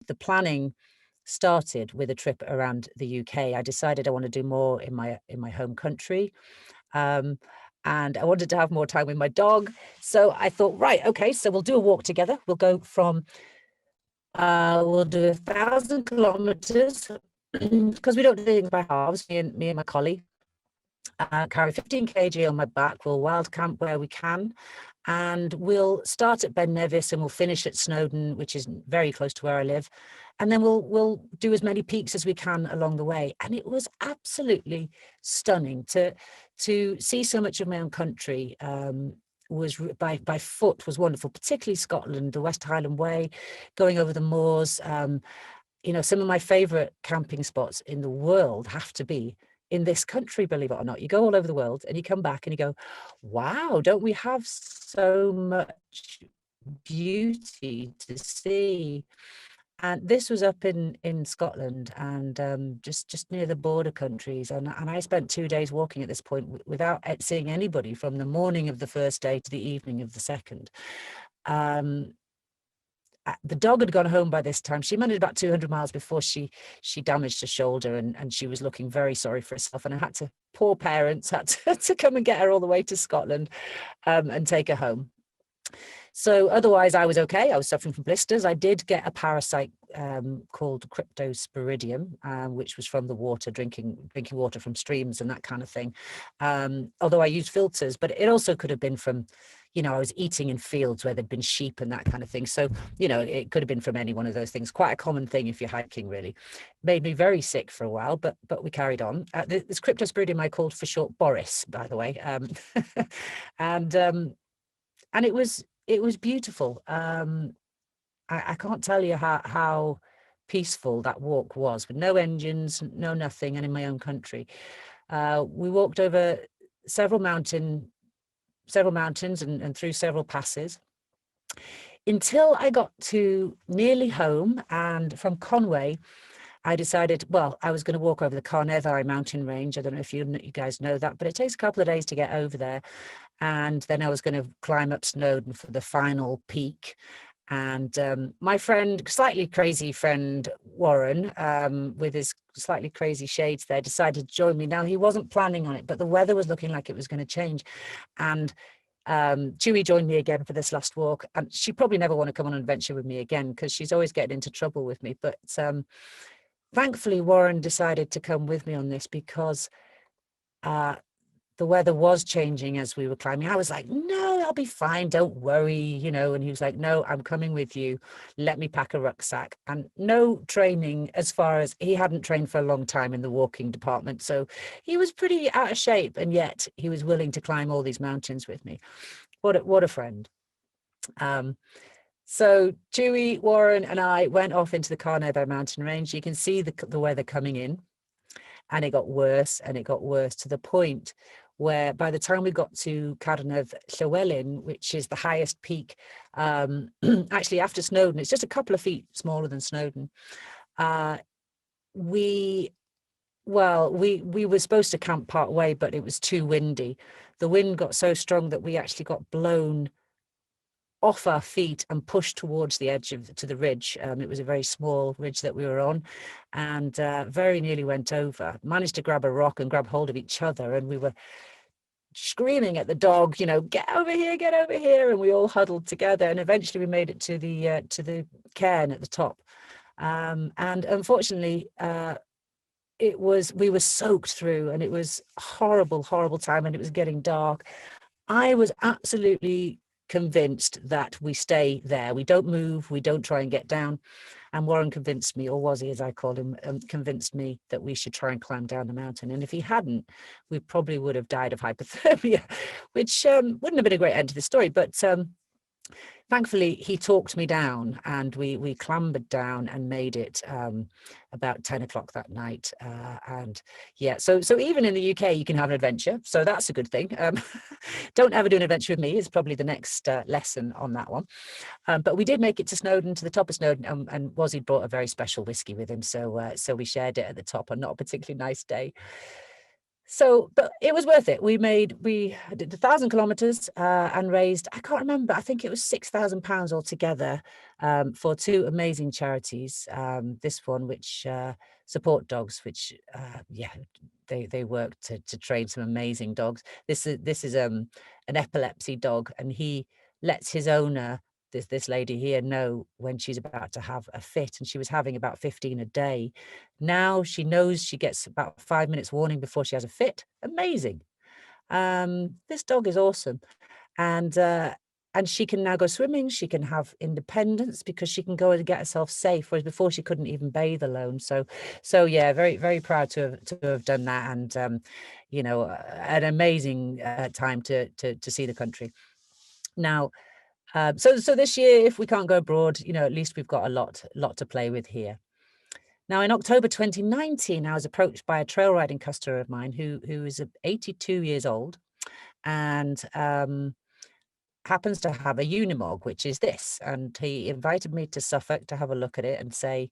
the planning started with a trip around the UK. I decided I want to do more in my home country. And I wanted to have more time with my dog. So I thought, right, okay, so we'll do a walk together. We'll go from, we'll do 1,000 kilometers because we don't do things by halves, me and my colleague. Carry 15 kg on my back. We'll wild camp where we can. And we'll start at Ben Nevis and we'll finish at Snowdon, which is very close to where I live. And then we'll do as many peaks as we can along the way. And it was absolutely stunning to see so much of my own country. Was by foot was wonderful, particularly Scotland, the West Highland Way, going over the moors. You know, some of my favorite camping spots in the world have to be in this country, believe it or not. You go all over the world and you come back and you go, wow, don't we have so much beauty to see? And this was up in Scotland and just near the border countries. And I spent 2 days walking at this point without seeing anybody from the morning of the first day to the evening of the second. The dog had gone home by this time. She managed about 200 miles before she damaged her shoulder and she was looking very sorry for herself. And I had to, poor parents had to come and get her all the way to Scotland and take her home. So otherwise I was okay. I was suffering from blisters. I did get a parasite called cryptosporidium, which was from the water, drinking water from streams and that kind of thing. Although I used filters, but it also could have been from, you know, I was eating in fields where there'd been sheep and that kind of thing. So, you know, it could have been from any one of those things. Quite a common thing if you're hiking, really. Made me very sick for a while, but we carried on. This cryptosporidium I called for short Boris, by the way. And it was beautiful. I can't tell you how peaceful that walk was, with no engines, no nothing, and in my own country. We walked over several mountains and through several passes until I got to nearly home. And from Conway, I decided, well, I was going to walk over the Carnethy mountain range. I don't know if you guys know that, but it takes a couple of days to get over there. And then I was going to climb up Snowdon for the final peak. And my friend, slightly crazy friend, Warren, with his slightly crazy shades there, decided to join me. Now, he wasn't planning on it, but the weather was looking like it was going to change. And Chewie joined me again for this last walk. And she probably never want to come on an adventure with me again because she's always getting into trouble with me. But thankfully, Warren decided to come with me on this because the weather was changing as we were climbing. I was like, no, I'll be fine. Don't worry, you know. And he was like, no, I'm coming with you. Let me pack a rucksack. And no training, as far as he hadn't trained for a long time in the walking department. So he was pretty out of shape. And yet he was willing to climb all these mountains with me. What a friend. So Chewie, Warren and I went off into the Carnethy mountain range. You can see the weather coming in. And it got worse and it got worse to the point where by the time we got to Carnedd Llywelyn, which is the highest peak, actually after Snowdon, it's just a couple of feet smaller than Snowdon. We were supposed to camp part way, but it was too windy. The wind got so strong that we actually got blown off our feet and pushed towards the edge to the ridge. It was a very small ridge that we were on, and very nearly went over. Managed to grab a rock and grab hold of each other, and we were screaming at the dog, you know, get over here, and we all huddled together. And eventually we made it to the cairn at the top, and unfortunately we were soaked through, and it was horrible time, and it was getting dark. I was absolutely convinced that we stay there. We don't move. We don't try and get down. And Warren convinced me, or was he, as I called him, convinced me that we should try and climb down the mountain. And if he hadn't, we probably would have died of hypothermia, which wouldn't have been a great end to the story. But thankfully, he talked me down, and we clambered down and made it about 10 o'clock that night. And yeah, so even in the UK, you can have an adventure. So that's a good thing. Don't ever do an adventure with me is probably the next lesson on that one. But we did make it to Snowdon, to the top of Snowdon, and Wazzy brought a very special whiskey with him. So we shared it at the top, and not a particularly nice day. So, but it was worth it. We did 1,000 kilometers and raised, I can't remember, I think it was £6,000 altogether for two amazing charities. This one, which support dogs, which, yeah, they work to train some amazing dogs. This is an epilepsy dog, and he lets his owner, this lady here, know when she's about to have a fit, and she was having about 15 a day. Now she knows she gets about 5 minutes warning before she has a fit. Amazing. This dog is awesome. And she can now go swimming. She can have independence because she can go and get herself safe, whereas before she couldn't even bathe alone. So yeah, very, very proud to have done that. And you know, an amazing time to see the country. Now, so this year, if we can't go abroad, you know, at least we've got a lot to play with here. Now, in October 2019, I was approached by a trail riding customer of mine who is 82 years old and happens to have a Unimog, which is this. And he invited me to Suffolk to have a look at it and say,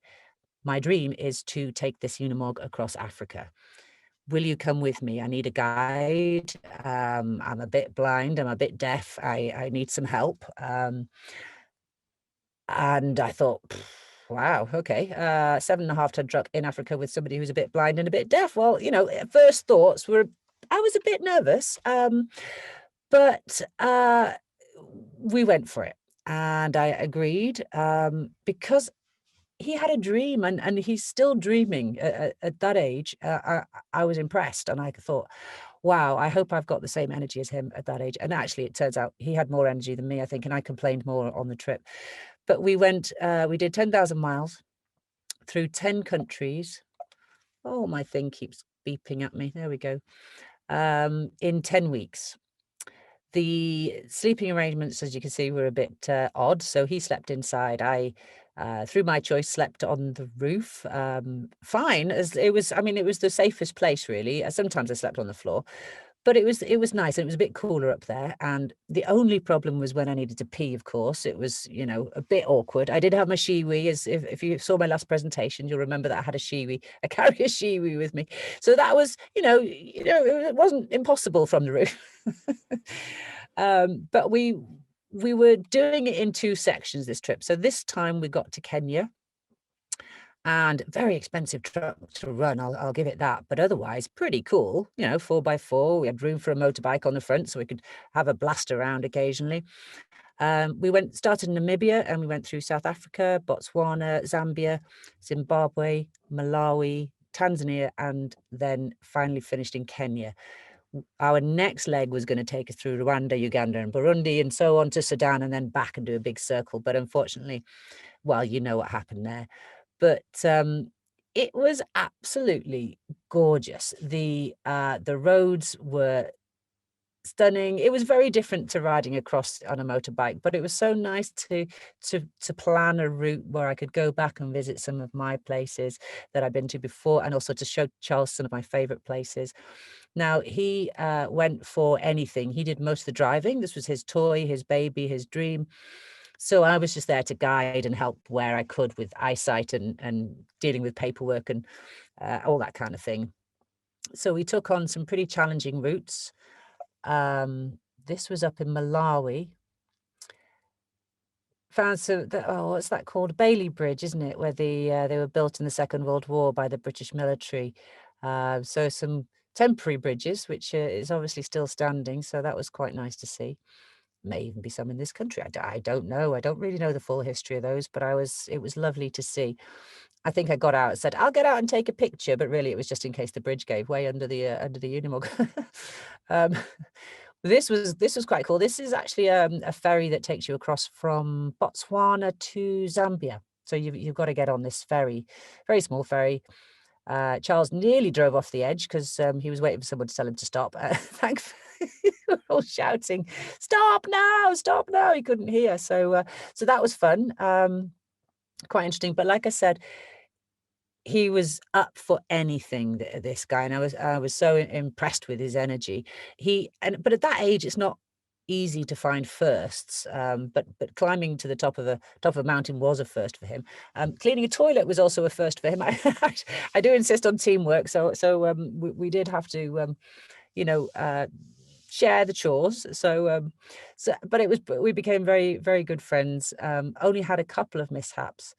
my dream is to take this Unimog across Africa. Will you come with me? I need a guide. I'm a bit blind. I'm a bit deaf. I need some help. And I thought, wow, okay, 7.5-ton truck in Africa with somebody who's a bit blind and a bit deaf. Well, you know, first thoughts were, I was a bit nervous, but we went for it. And I agreed because he had a dream, and he's still dreaming at that age. I was impressed, and I thought, wow, I hope I've got the same energy as him at that age. And actually, it turns out he had more energy than me, I think, and I complained more on the trip. But we did 10,000 miles through 10 countries. Oh, my thing keeps beeping at me. There we go. In 10 weeks. The sleeping arrangements, as you can see, were a bit odd. So he slept inside. I, through my choice, slept on the roof. Fine, as it was. I mean, it was the safest place, really. Sometimes I slept on the floor, but it was nice, and it was a bit cooler up there. And the only problem was when I needed to pee. Of course, it was, you know, a bit awkward. I did have my shiwi, as if you saw my last presentation, you'll remember that I had a shiwi. I carry a shiwi with me, so that was, it wasn't impossible from the roof. But we were doing it in two sections this trip. So this time we got to Kenya, and very expensive truck to run, I'll give it that, but otherwise pretty cool. You know, 4x4. We had room for a motorbike on the front, so we could have a blast around occasionally. We started in Namibia, and we went through South Africa, Botswana, Zambia, Zimbabwe, Malawi, Tanzania, and then finally finished in Kenya. Our next leg was going to take us through Rwanda, Uganda, and Burundi, and so on to Sudan, and then back and do a big circle. But unfortunately, well, you know what happened there. But it was absolutely gorgeous. The roads were stunning. It was very different to riding across on a motorbike, but it was so nice to plan a route where I could go back and visit some of my places that I've been to before, and also to show Charles some of my favorite places. Now, he went for anything. He did most of the driving. This was his toy, his baby, his dream. So I was just there to guide and help where I could with eyesight and dealing with paperwork and all that kind of thing. So we took on some pretty challenging routes. This was up in Malawi. Found what's that called? Bailey Bridge, isn't it? Where they were built in the Second World War by the British military. So some temporary bridges, which is obviously still standing. So that was quite nice to see. May even be some in this country. I don't know. I don't really know the full history of those, but it was lovely to see. I think I got out and said, I'll get out and take a picture, but really it was just in case the bridge gave way under the Unimog. This was quite cool. This is actually a ferry that takes you across from Botswana to Zambia. So you've got to get on this ferry, very small ferry. Charles nearly drove off the edge because he was waiting for someone to tell him to stop. Thankfully, we were all shouting, "Stop now! Stop now!" He couldn't hear. So that was fun, quite interesting. But like I said, he was up for anything, this guy, and I was so impressed with his energy. But at that age, it's not easy to find firsts, but climbing to the top of a mountain was a first for him. Cleaning a toilet was also a first for him. I do insist on teamwork, so we did have to share the chores. But we became very, very good friends. Only had a couple of mishaps.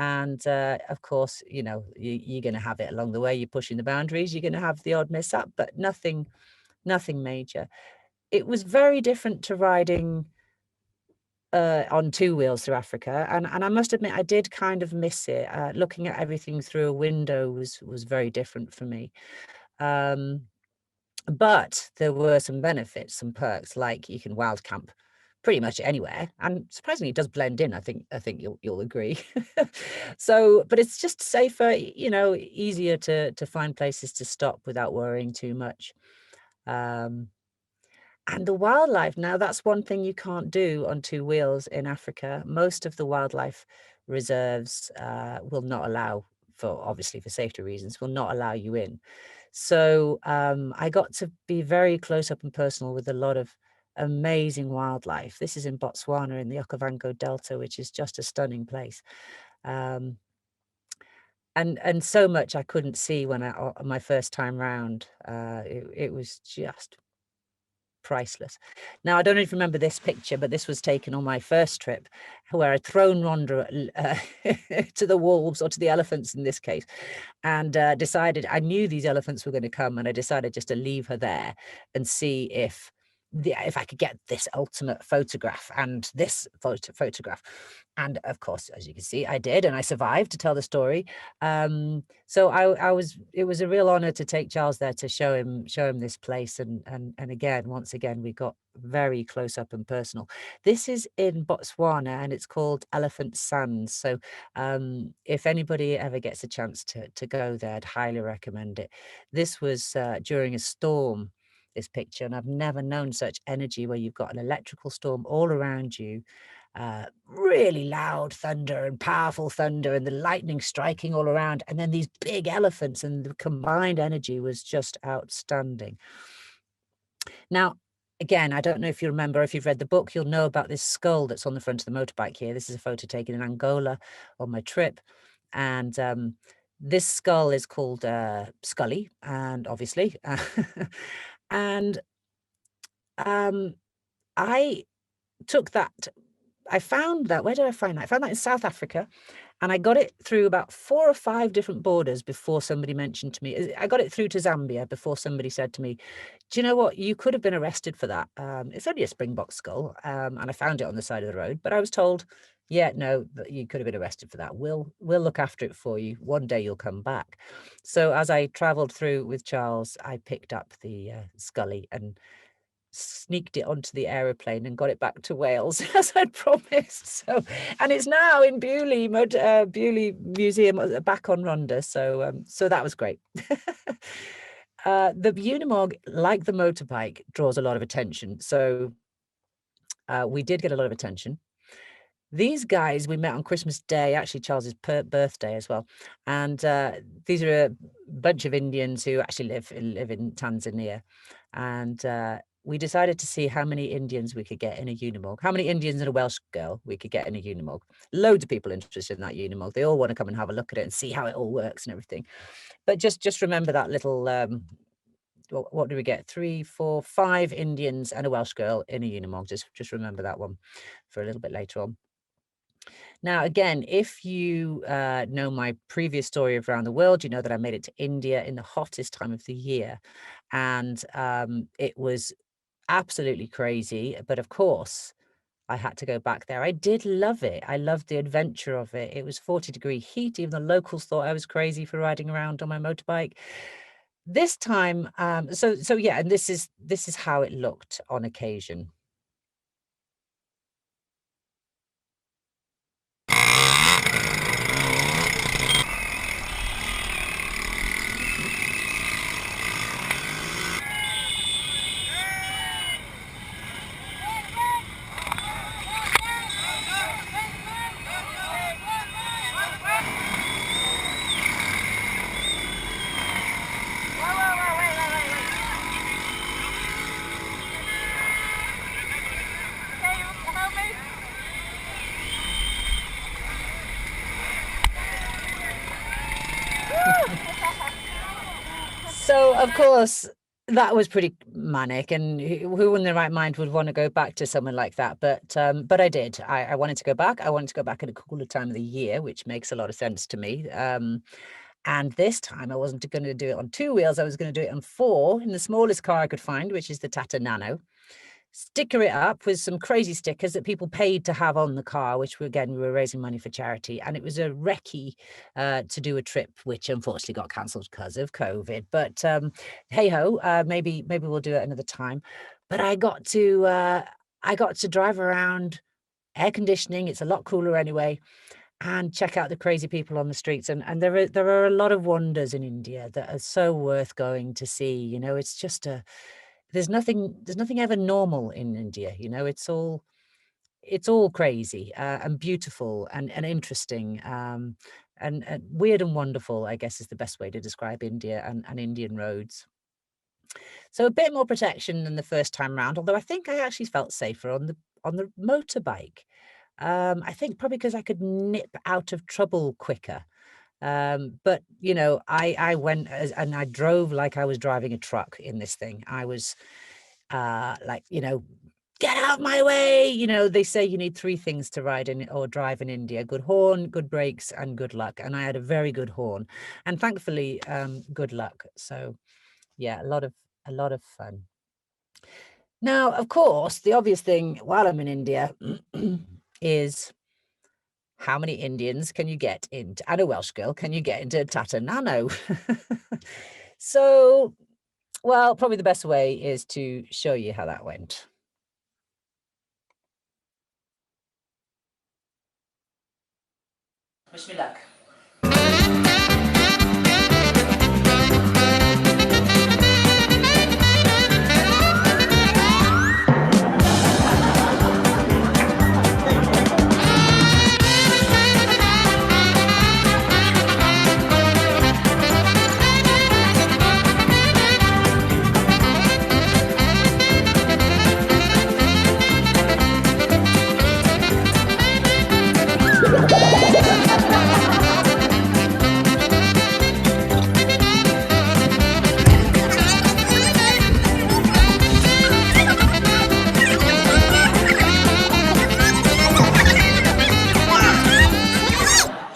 And of course, you're going to have it along the way. You're pushing the boundaries. You're going to have the odd mishap, but nothing major. It was very different to riding on two wheels through Africa. And I must admit, I did kind of miss it. Looking at everything through a window was very different for me. But there were some benefits, some perks, like you can wild camp pretty much anywhere, and surprisingly, it does blend in. I think you'll agree. So, but it's just safer, easier to find places to stop without worrying too much. And the wildlife, now that's one thing you can't do on two wheels in Africa. Most of the wildlife reserves will not allow, obviously for safety reasons, will not allow you in. So I got to be very close up and personal with a lot of amazing wildlife. This is in Botswana in the Okavango Delta, which is just a stunning place. And so much I couldn't see when my first time round. It was just priceless. Now, I don't know if you remember this picture, but this was taken on my first trip, where I'd thrown Rhonda to the wolves, or to the elephants in this case, and decided, I knew these elephants were going to come, and I decided just to leave her there and see if I could get this ultimate photograph and this photograph. And of course, as you can see, I did, and I survived to tell the story. So it was a real honor to take Charles there to show him this place. And once again, we got very close up and personal. This is in Botswana, and it's called Elephant Sands. So if anybody ever gets a chance to go there, I'd highly recommend it. This was during a storm, this picture, and I've never known such energy, where you've got an electrical storm all around you, really loud thunder and powerful thunder, and the lightning striking all around, and then these big elephants, and the combined energy was just outstanding. Now, again, I don't know if you remember, if you've read the book, you'll know about this skull that's on the front of the motorbike here. This is a photo taken in Angola on my trip, and this skull is called Scully, and obviously, and I took that. I found that. Where did I find that? I found that in South Africa, and I got it through about 4 or 5 different borders before somebody mentioned to me. I got it through to Zambia before somebody said to me, "Do you know what? You could have been arrested for that. It's only a springbok skull." And I found it on the side of the road, but I was told, "Yeah, no, you could have been arrested for that. We'll look after it for you. One day you'll come back." So as I travelled through with Charles, I picked up the Scully and sneaked it onto the aeroplane and got it back to Wales as I'd promised. So, and it's now in Bewley Museum back on Rhonda. So that was great. The Unimog, like the motorbike, draws a lot of attention. So we did get a lot of attention. These guys we met on Christmas Day, actually Charles's birthday as well. And these are a bunch of Indians who actually live in Tanzania. And we decided to see how many Indians we could get in a Unimog, how many Indians and a Welsh girl we could get in a Unimog. Loads of people interested in that Unimog. They all want to come and have a look at it and see how it all works and everything. But just remember that little, what do we get? 3, 4, 5 Indians and a Welsh girl in a Unimog. Just remember that one for a little bit later on. Now, again, if you know my previous story of around the world, you know that I made it to India in the hottest time of the year. And it was absolutely crazy. But of course, I had to go back there. I did love it. I loved the adventure of it. It was 40-degree heat. Even the locals thought I was crazy for riding around on my motorbike. This time, so yeah, and this is how it looked on occasion. of course, that was pretty manic, and who in their right mind would want to go back to somewhere like that? But I did. I wanted to go back. I wanted to go back at a cooler time of the year, which makes a lot of sense to me. And this time I wasn't going to do it on 2 wheels. I was going to do it on 4 in the smallest car I could find, which is the Tata Nano. Sticker it up with some crazy stickers that people paid to have on the car, which we were raising money for charity. And it was a recce to do a trip, which unfortunately got cancelled because of COVID. But hey ho, maybe we'll do it another time. But I got to drive around, air conditioning. It's a lot cooler anyway, and check out the crazy people on the streets. And there are a lot of wonders in India that are so worth going to see. You know, it's just there's nothing ever normal in India. You know, it's all crazy and beautiful and interesting, and weird and wonderful, I guess, is the best way to describe India and Indian roads. So a bit more protection than the first time round, although I think I actually felt safer on the motorbike. I think probably because I could nip out of trouble quicker. But you know, I went and I drove like I was driving a truck in this thing. I was like, you know, get out of my way. You know, they say you need 3 things to ride in or drive in India: good horn, good brakes, and good luck. And I had a very good horn, and thankfully, good luck. So yeah, a lot of fun. Now, of course, the obvious thing while I'm in India is, how many Indians can you get into, and a Welsh girl can you get into Tata Nano? So, well, probably the best way is to show you how that went. Wish me luck.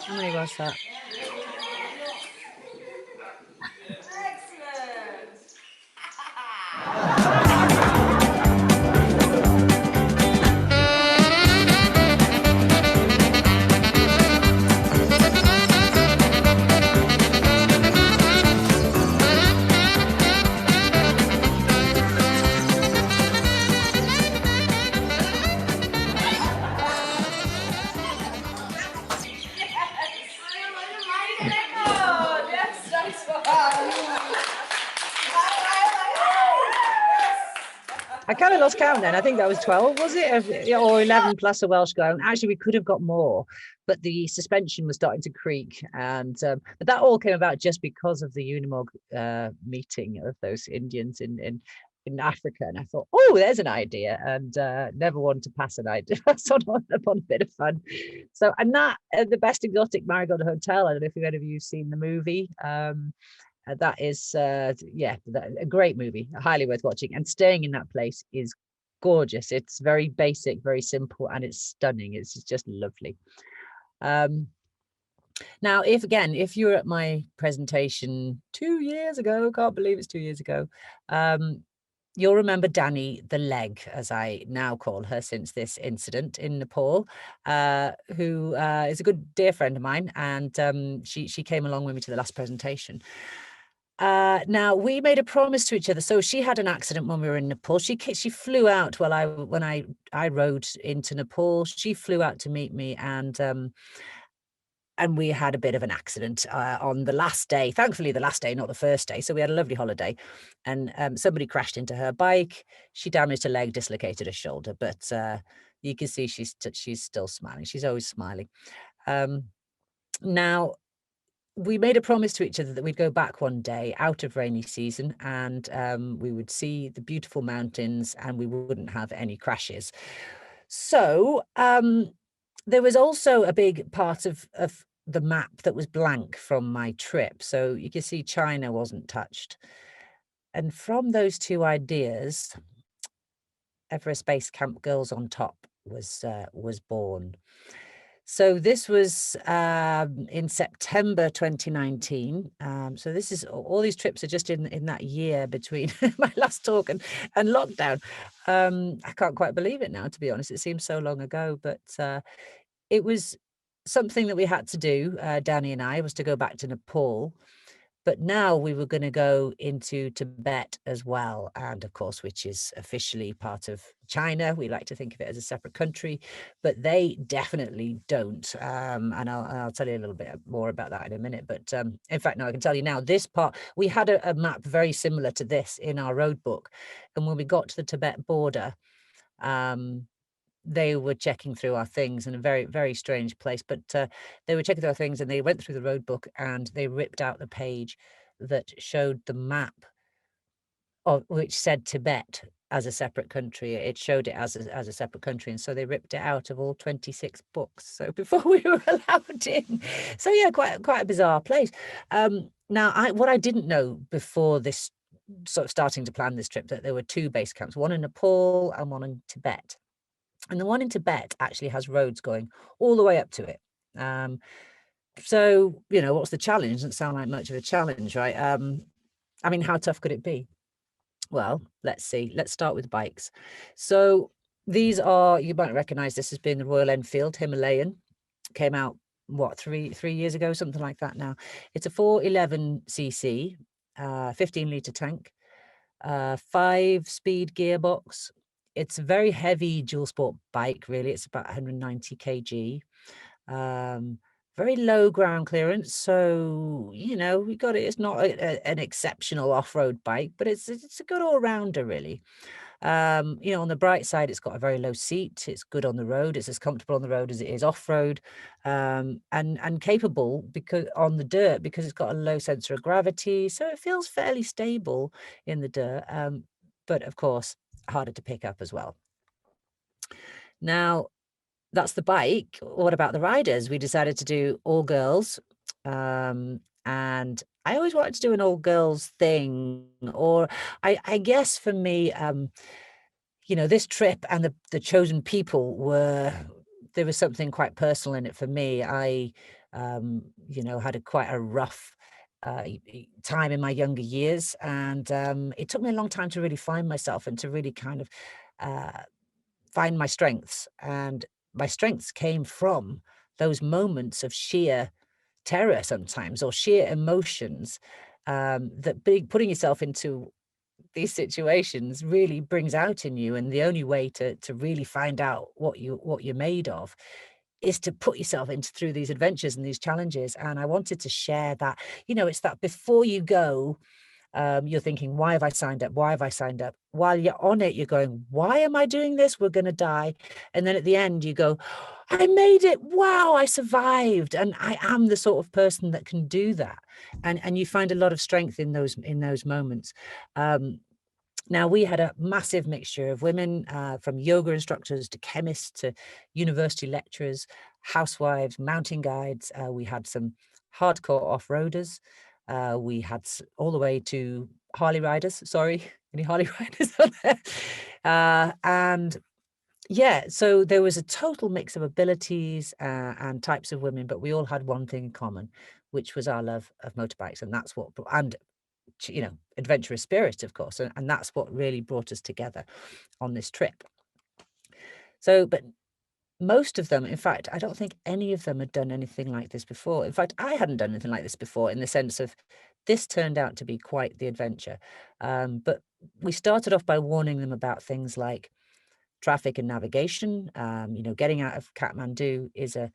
How many was that? I kind of lost count then. I think that was 12, was it? Or 11 plus a Welsh girl. And actually, we could have got more, but the suspension was starting to creak. And but that all came about just because of the Unimog meeting of those Indians in Africa. And I thought, oh, there's an idea, and never wanted to pass an idea. So on a bit of fun. So, and that the Best Exotic Marigold Hotel. I don't know if any of you seen the movie. That is a great movie, highly worth watching, and staying in that place is gorgeous. It's very basic, very simple, and it's stunning. It's just lovely. Now, if you were at my presentation 2 years ago, can't believe it's 2 years ago, you'll remember Danny the Leg, as I now call her since this incident in Nepal, who is a good dear friend of mine, and she came along with me to the last presentation. Now, we made a promise to each other. So she had an accident when we were in Nepal. She flew out when I rode into Nepal. She flew out to meet me, and we had a bit of an accident on the last day. Thankfully, the last day, not the first day. So we had a lovely holiday, and somebody crashed into her bike. She damaged her leg, dislocated her shoulder, but you can see she's still smiling. She's always smiling. Now, we made a promise to each other that we'd go back one day out of rainy season, and we would see the beautiful mountains, and we wouldn't have any crashes. So there was also a big part of the map that was blank from my trip. So you can see China wasn't touched. And from those two ideas, Everest Base Camp Girls on Top was born. So this was in September 2019. So this is all these trips are just in that year between my last talk and lockdown. I can't quite believe it now, to be honest. It seems so long ago, but it was something that we had to do. Danny and I was to go back to Nepal. But now we were going to go into Tibet as well. And of course, which is officially part of China. We like to think of it as a separate country, but they definitely don't. And I'll tell you a little bit more about that in a minute. But in fact, no, I can tell you now, this part, we had a map very similar to this in our road book. And when we got to the Tibet border, they were checking through our things in a very, very strange place, but they were checking through our things and they went through the road book and they ripped out the page that showed the map of which said Tibet as a separate country. It showed it as a separate country. And so they ripped it out of all 26 books. So before we were allowed in. So yeah, quite a bizarre place. Now, what I didn't know before this sort of starting to plan this trip, that there were two base camps, one in Nepal and one in Tibet. And the one in Tibet actually has roads going all the way up to it. So, what's the challenge? Doesn't sound like much of a challenge, right? I mean, how tough could it be? Well, let's see. Let's start with bikes. So these are, you might recognize this as being the Royal Enfield Himalayan. Came out, what, three years ago, something like that now. It's a 411cc, 15-litre tank, 5-speed gearbox. It's a very heavy dual sport bike, really. It's about 190 kg. Very low ground clearance. So, we got it. It's not an exceptional off-road bike, but it's a good all-rounder, really. On the bright side, it's got a very low seat. It's good on the road. It's as comfortable on the road as it is off-road, and capable because on the dirt, because it's got a low center of gravity. So it feels fairly stable in the dirt. But of course, harder to pick up as well. Now, that's the bike. What about the riders? We decided to do all girls. And I always wanted to do an all girls thing, or I guess for me, this trip and the chosen people there was something quite personal in it for me. I, had quite a rough time in my younger years, and it took me a long time to really find myself and to really kind of find my strengths. And my strengths came from those moments of sheer terror sometimes, or sheer emotions, that putting yourself into these situations really brings out in you. And the only way to really find out what you're made of is to put yourself through these adventures and these challenges. And I wanted to share that. It's that before you go, you're thinking, why have I signed up? Why have I signed up? While you're on it, you're going, why am I doing this? We're going to die. And then at the end, you go, I made it. Wow, I survived. And I am the sort of person that can do that. And you find a lot of strength in those moments. Now, we had a massive mixture of women, from yoga instructors to chemists to university lecturers, housewives, mountain guides. We had some hardcore off-roaders. We had all the way to Harley riders. Sorry, any Harley riders on there? And yeah, so there was a total mix of abilities and types of women, but we all had one thing in common, which was our love of motorbikes. And that's what, and adventurous spirit, of course. And that's what really brought us together on this trip. So, but most of them, in fact, I don't think any of them had done anything like this before. In fact, I hadn't done anything like this before, in the sense of this turned out to be quite the adventure. But we started off by warning them about things like traffic and navigation. Getting out of Kathmandu is a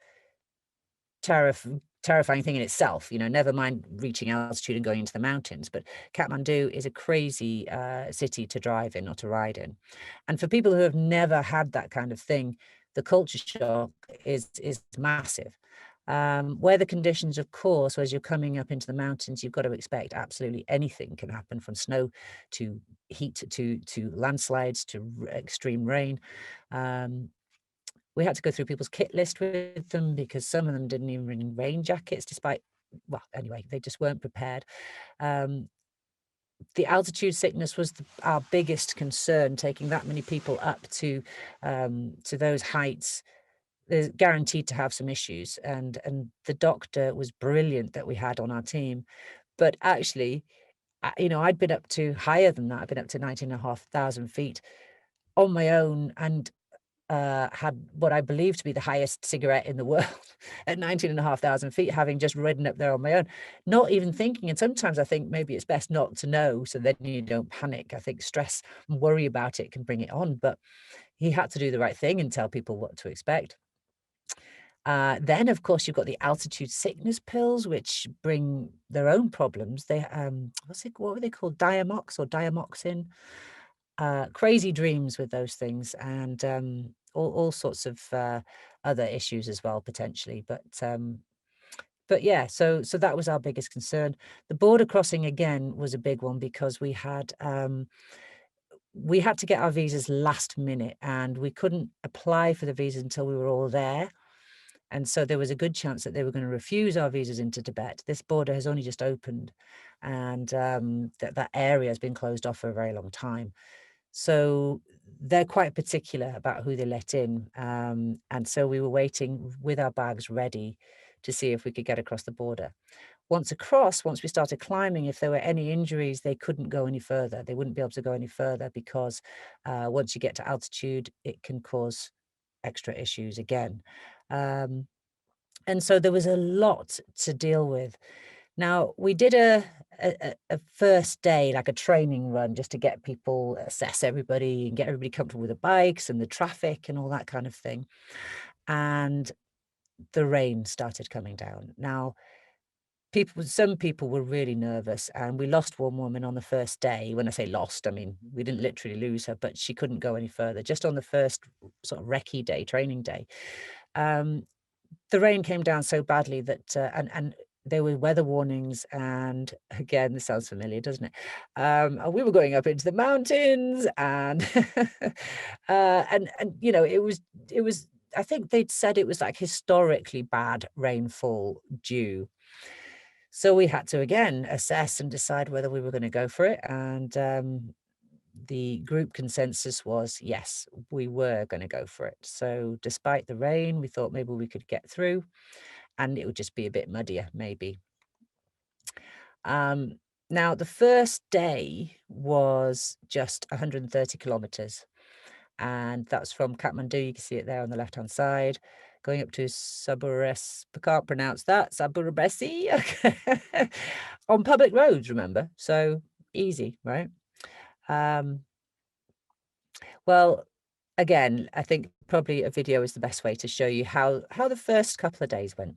terrifying thing in itself, never mind reaching altitude and going into the mountains. But Kathmandu is a crazy city to drive in or to ride in. And for people who have never had that kind of thing, the culture shock is massive. Weather conditions, of course, as you're coming up into the mountains, you've got to expect absolutely anything can happen, from snow to heat to landslides to extreme rain. We had to go through people's kit list with them, because some of them didn't even bring rain jackets, despite, well, anyway, they just weren't prepared. the altitude sickness was our biggest concern. Taking that many people up to those heights, they're guaranteed to have some issues. And the doctor was brilliant that we had on our team. But actually, I'd been up to higher than that. I'd been up to 19,500 feet on my own, and had what I believe to be the highest cigarette in the world at 19,500 feet, having just ridden up there on my own, not even thinking. And sometimes I think maybe it's best not to know, so then you don't panic. I think stress and worry about it can bring it on, but he had to do the right thing and tell people what to expect. Then, of course, you've got the altitude sickness pills, which bring their own problems. They, what were they called? Diamox or diamoxin? Crazy dreams with those things, and all sorts of other issues as well, potentially. But yeah, so that was our biggest concern. The border crossing again was a big one, because we had to get our visas last minute, and we couldn't apply for the visas until we were all there. And so there was a good chance that they were going to refuse our visas into Tibet. This border has only just opened, and that area has been closed off for a very long time. So they're quite particular about who they let in. And so we were waiting with our bags ready to see if we could get across the border. Once we started climbing, if there were any injuries, they couldn't go any further. They wouldn't be able to go any further, because once you get to altitude, it can cause extra issues again. And so there was a lot to deal with. Now, we did a first day, like a training run, just to get people, assess everybody and get everybody comfortable with the bikes and the traffic and all that kind of thing. And the rain started coming down. Now, some people were really nervous, and we lost one woman on the first day. When I say lost, I mean, we didn't literally lose her, but she couldn't go any further, just on the first sort of recce day, training day. The rain came down so badly that, and there were weather warnings, and again, this sounds familiar, doesn't it? And we were going up into the mountains, and and it was. I think they'd said it was like historically bad rainfall due. So we had to again assess and decide whether we were going to go for it. And the group consensus was, yes, we were going to go for it. So despite the rain, we thought maybe we could get through, and it would just be a bit muddier, maybe. Now, the first day was just 130 kilometers, and that's from Kathmandu. You can see it there on the left-hand side, going up to Saburesi. I can't pronounce that. Saburesi. On public roads, remember? So easy, right? Well, again, I think probably a video is the best way to show you how the first couple of days went.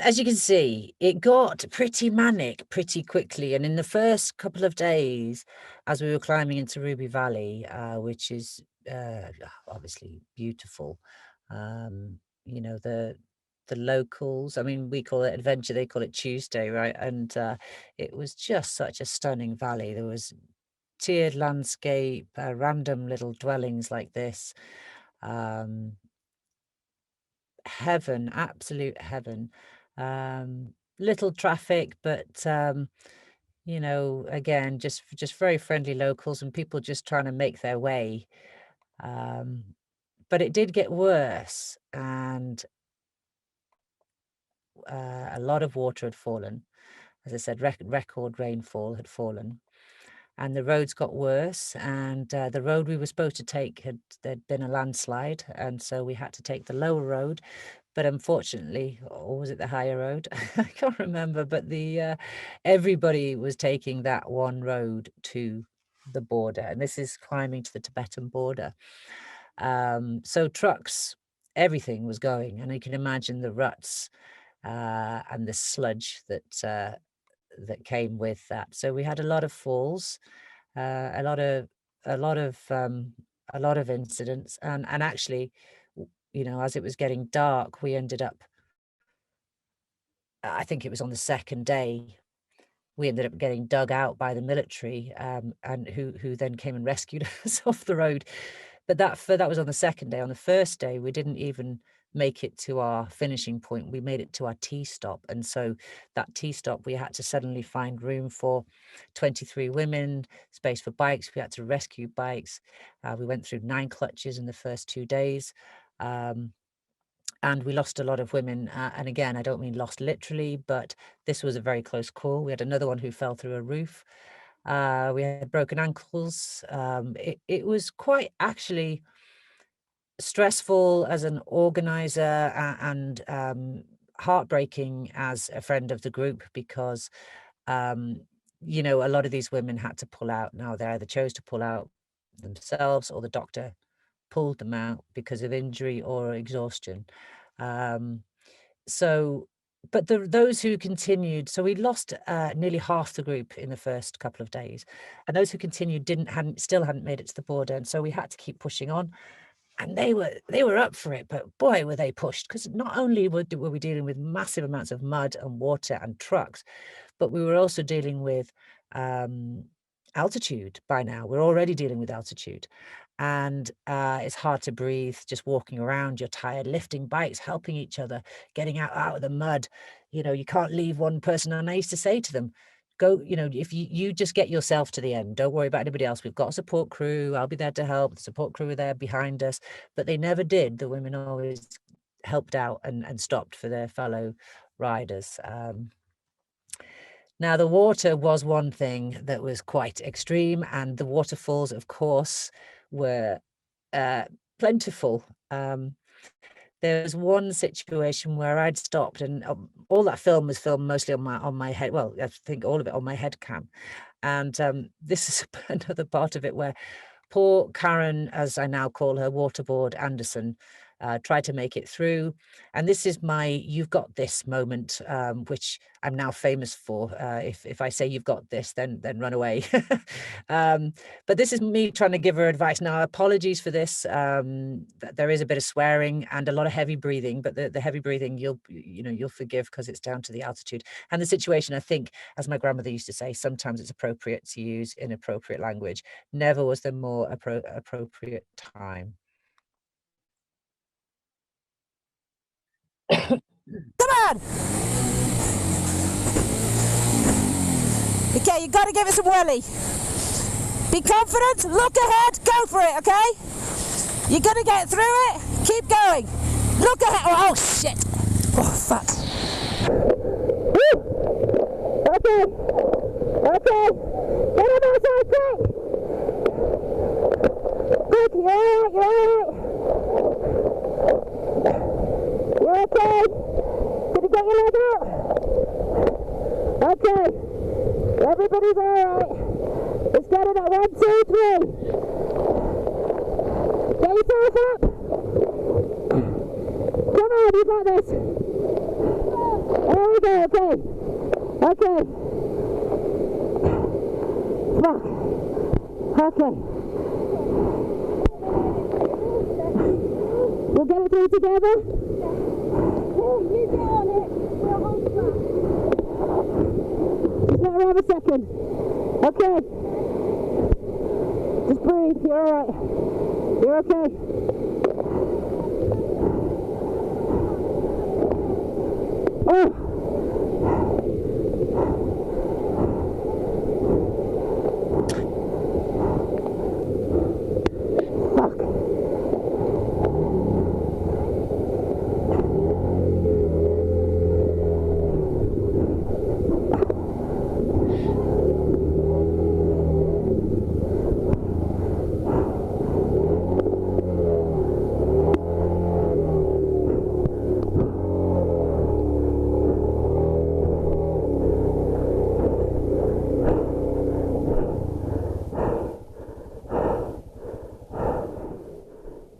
As you can see, it got pretty manic pretty quickly. And in the first couple of days, as we were climbing into Ruby Valley, which is obviously beautiful, you know, the locals, I mean, we call it adventure, they call it Tuesday, right? And it was just such a stunning valley. There was tiered landscape, random little dwellings like this. Heaven, absolute heaven. Little traffic, but you know, again, just very friendly locals and people just trying to make their way. But it did get worse, and a lot of water had fallen. As I said, record rainfall had fallen, and the roads got worse. And the road we were supposed to take there'd been a landslide, and so we had to take the lower road. But unfortunately, or was it the higher road? I can't remember, but the everybody was taking that one road to the border, and this is climbing to the Tibetan border. So trucks, everything was going, and you can imagine the ruts and the sludge that came with that. So we had a lot of falls, a lot of a lot of a lot of incidents, and actually, you know, as it was getting dark, we ended up, I think it was on the second day, we ended up getting dug out by the military, and who then came and rescued us off the road. But that was on the second day. On the first day, we didn't even make it to our finishing point. We made it to our tea stop, and so that tea stop, we had to suddenly find room for 23 women, space for bikes. We had to rescue bikes. We went through 9 clutches in the first 2 days. And we lost a lot of women. And again, I don't mean lost literally, but this was a very close call. We had another one who fell through a roof. We had broken ankles. It was quite actually stressful as an organizer, and heartbreaking as a friend of the group, because you know, a lot of these women had to pull out. Now they either chose to pull out themselves, or the doctor pulled them out because of injury or exhaustion. So, but those who continued, so we lost nearly half the group in the first couple of days, and those who continued still hadn't made it to the border, and so we had to keep pushing on. And they were up for it, but boy, were they pushed, because not only were we dealing with massive amounts of mud and water and trucks, but we were also dealing with altitude. By now, we're already dealing with altitude, and it's hard to breathe just walking around. You're tired, lifting bikes, helping each other, getting out of the mud. You know, you can't leave one person. And I used to say to them, go, you know, if you just get yourself to the end, don't worry about anybody else. We've got a support crew. I'll be there to help. The support crew are there behind us. But they never did. The women always helped out and stopped for their fellow riders. Now, the water was one thing that was quite extreme, and the waterfalls, of course, were plentiful. There was one situation where I'd stopped, and all that film was filmed mostly on my head. Well, I think all of it on my head cam. And this is another part of it where poor Karen, as I now call her, Waterboard Anderson, tried to make it through. And this is my "you've got this" moment, which I'm now famous for. If I say "you've got this," then run away. But this is me trying to give her advice. Now, apologies for this. There is a bit of swearing and a lot of heavy breathing, but the heavy breathing you'll forgive, because it's down to the altitude and the situation. I think, as my grandmother used to say, sometimes it's appropriate to use inappropriate language. Never was there more appropriate time. Come on! Okay, you got to give it some welly. Be confident, look ahead, go for it, okay? You're going to get through it, keep going. Look ahead, oh shit. Oh fuck. Woo. Okay, okay. Get on that side quick. Quick, you're alright, you're alright. You're okay. Did you get your leg out? Okay. Everybody's alright. Let's get it at 1, 2, 3. Get yourself up. Come on, you got this. There we go, okay. Okay. Fuck. Okay. We'll get it through together. You go on it. We'll hold you back. Just let her have a second. Okay. Just breathe. You're alright. You're okay. Oh.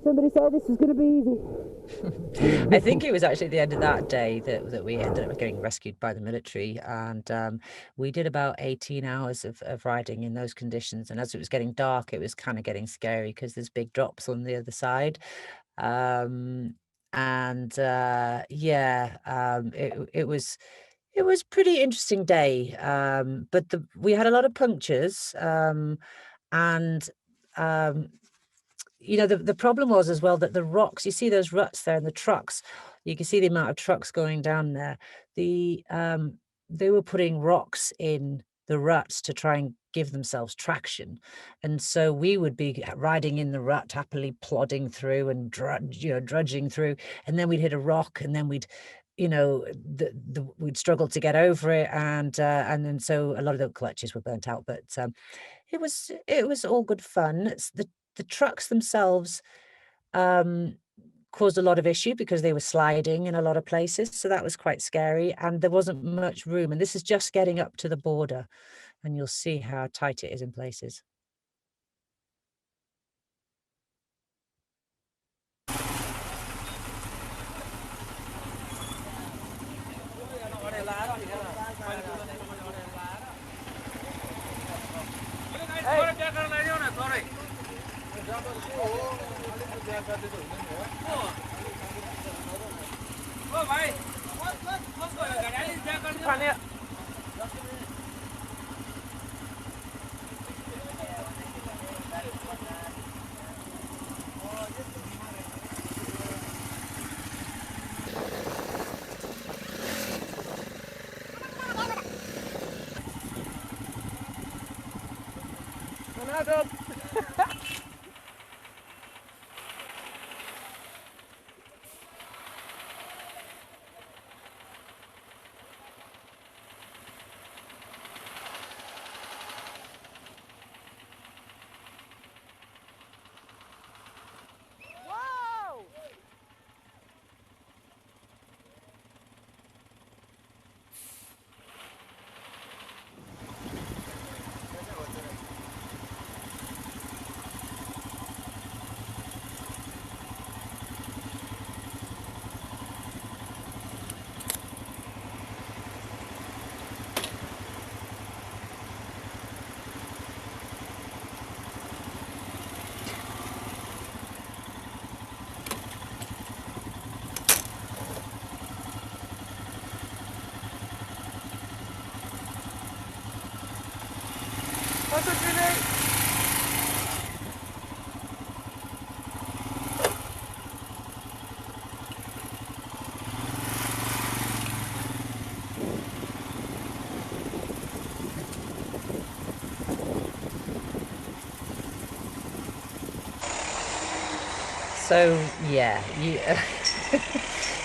Somebody said this was going to be easy. I think it was actually the end of that day that we ended up getting rescued by the military, and we did about 18 hours of riding in those conditions. And as it was getting dark, it was kind of getting scary because there's big drops on the other side. It was pretty interesting day, but we had a lot of punctures, and you know, the problem was as well that the rocks, you see those ruts there in the trucks, you can see the amount of trucks going down there. They were putting rocks in the ruts to try and give themselves traction. And so we would be riding in the rut, happily plodding through and drudging through. And then we'd hit a rock, and then we'd, you know, we'd struggle to get over it. And then so a lot of the clutches were burnt out, but it was all good fun. The trucks themselves caused a lot of issue because they were sliding in a lot of places. So that was quite scary, and there wasn't much room. And this is just getting up to the border, and you'll see how tight it is in places. So yeah,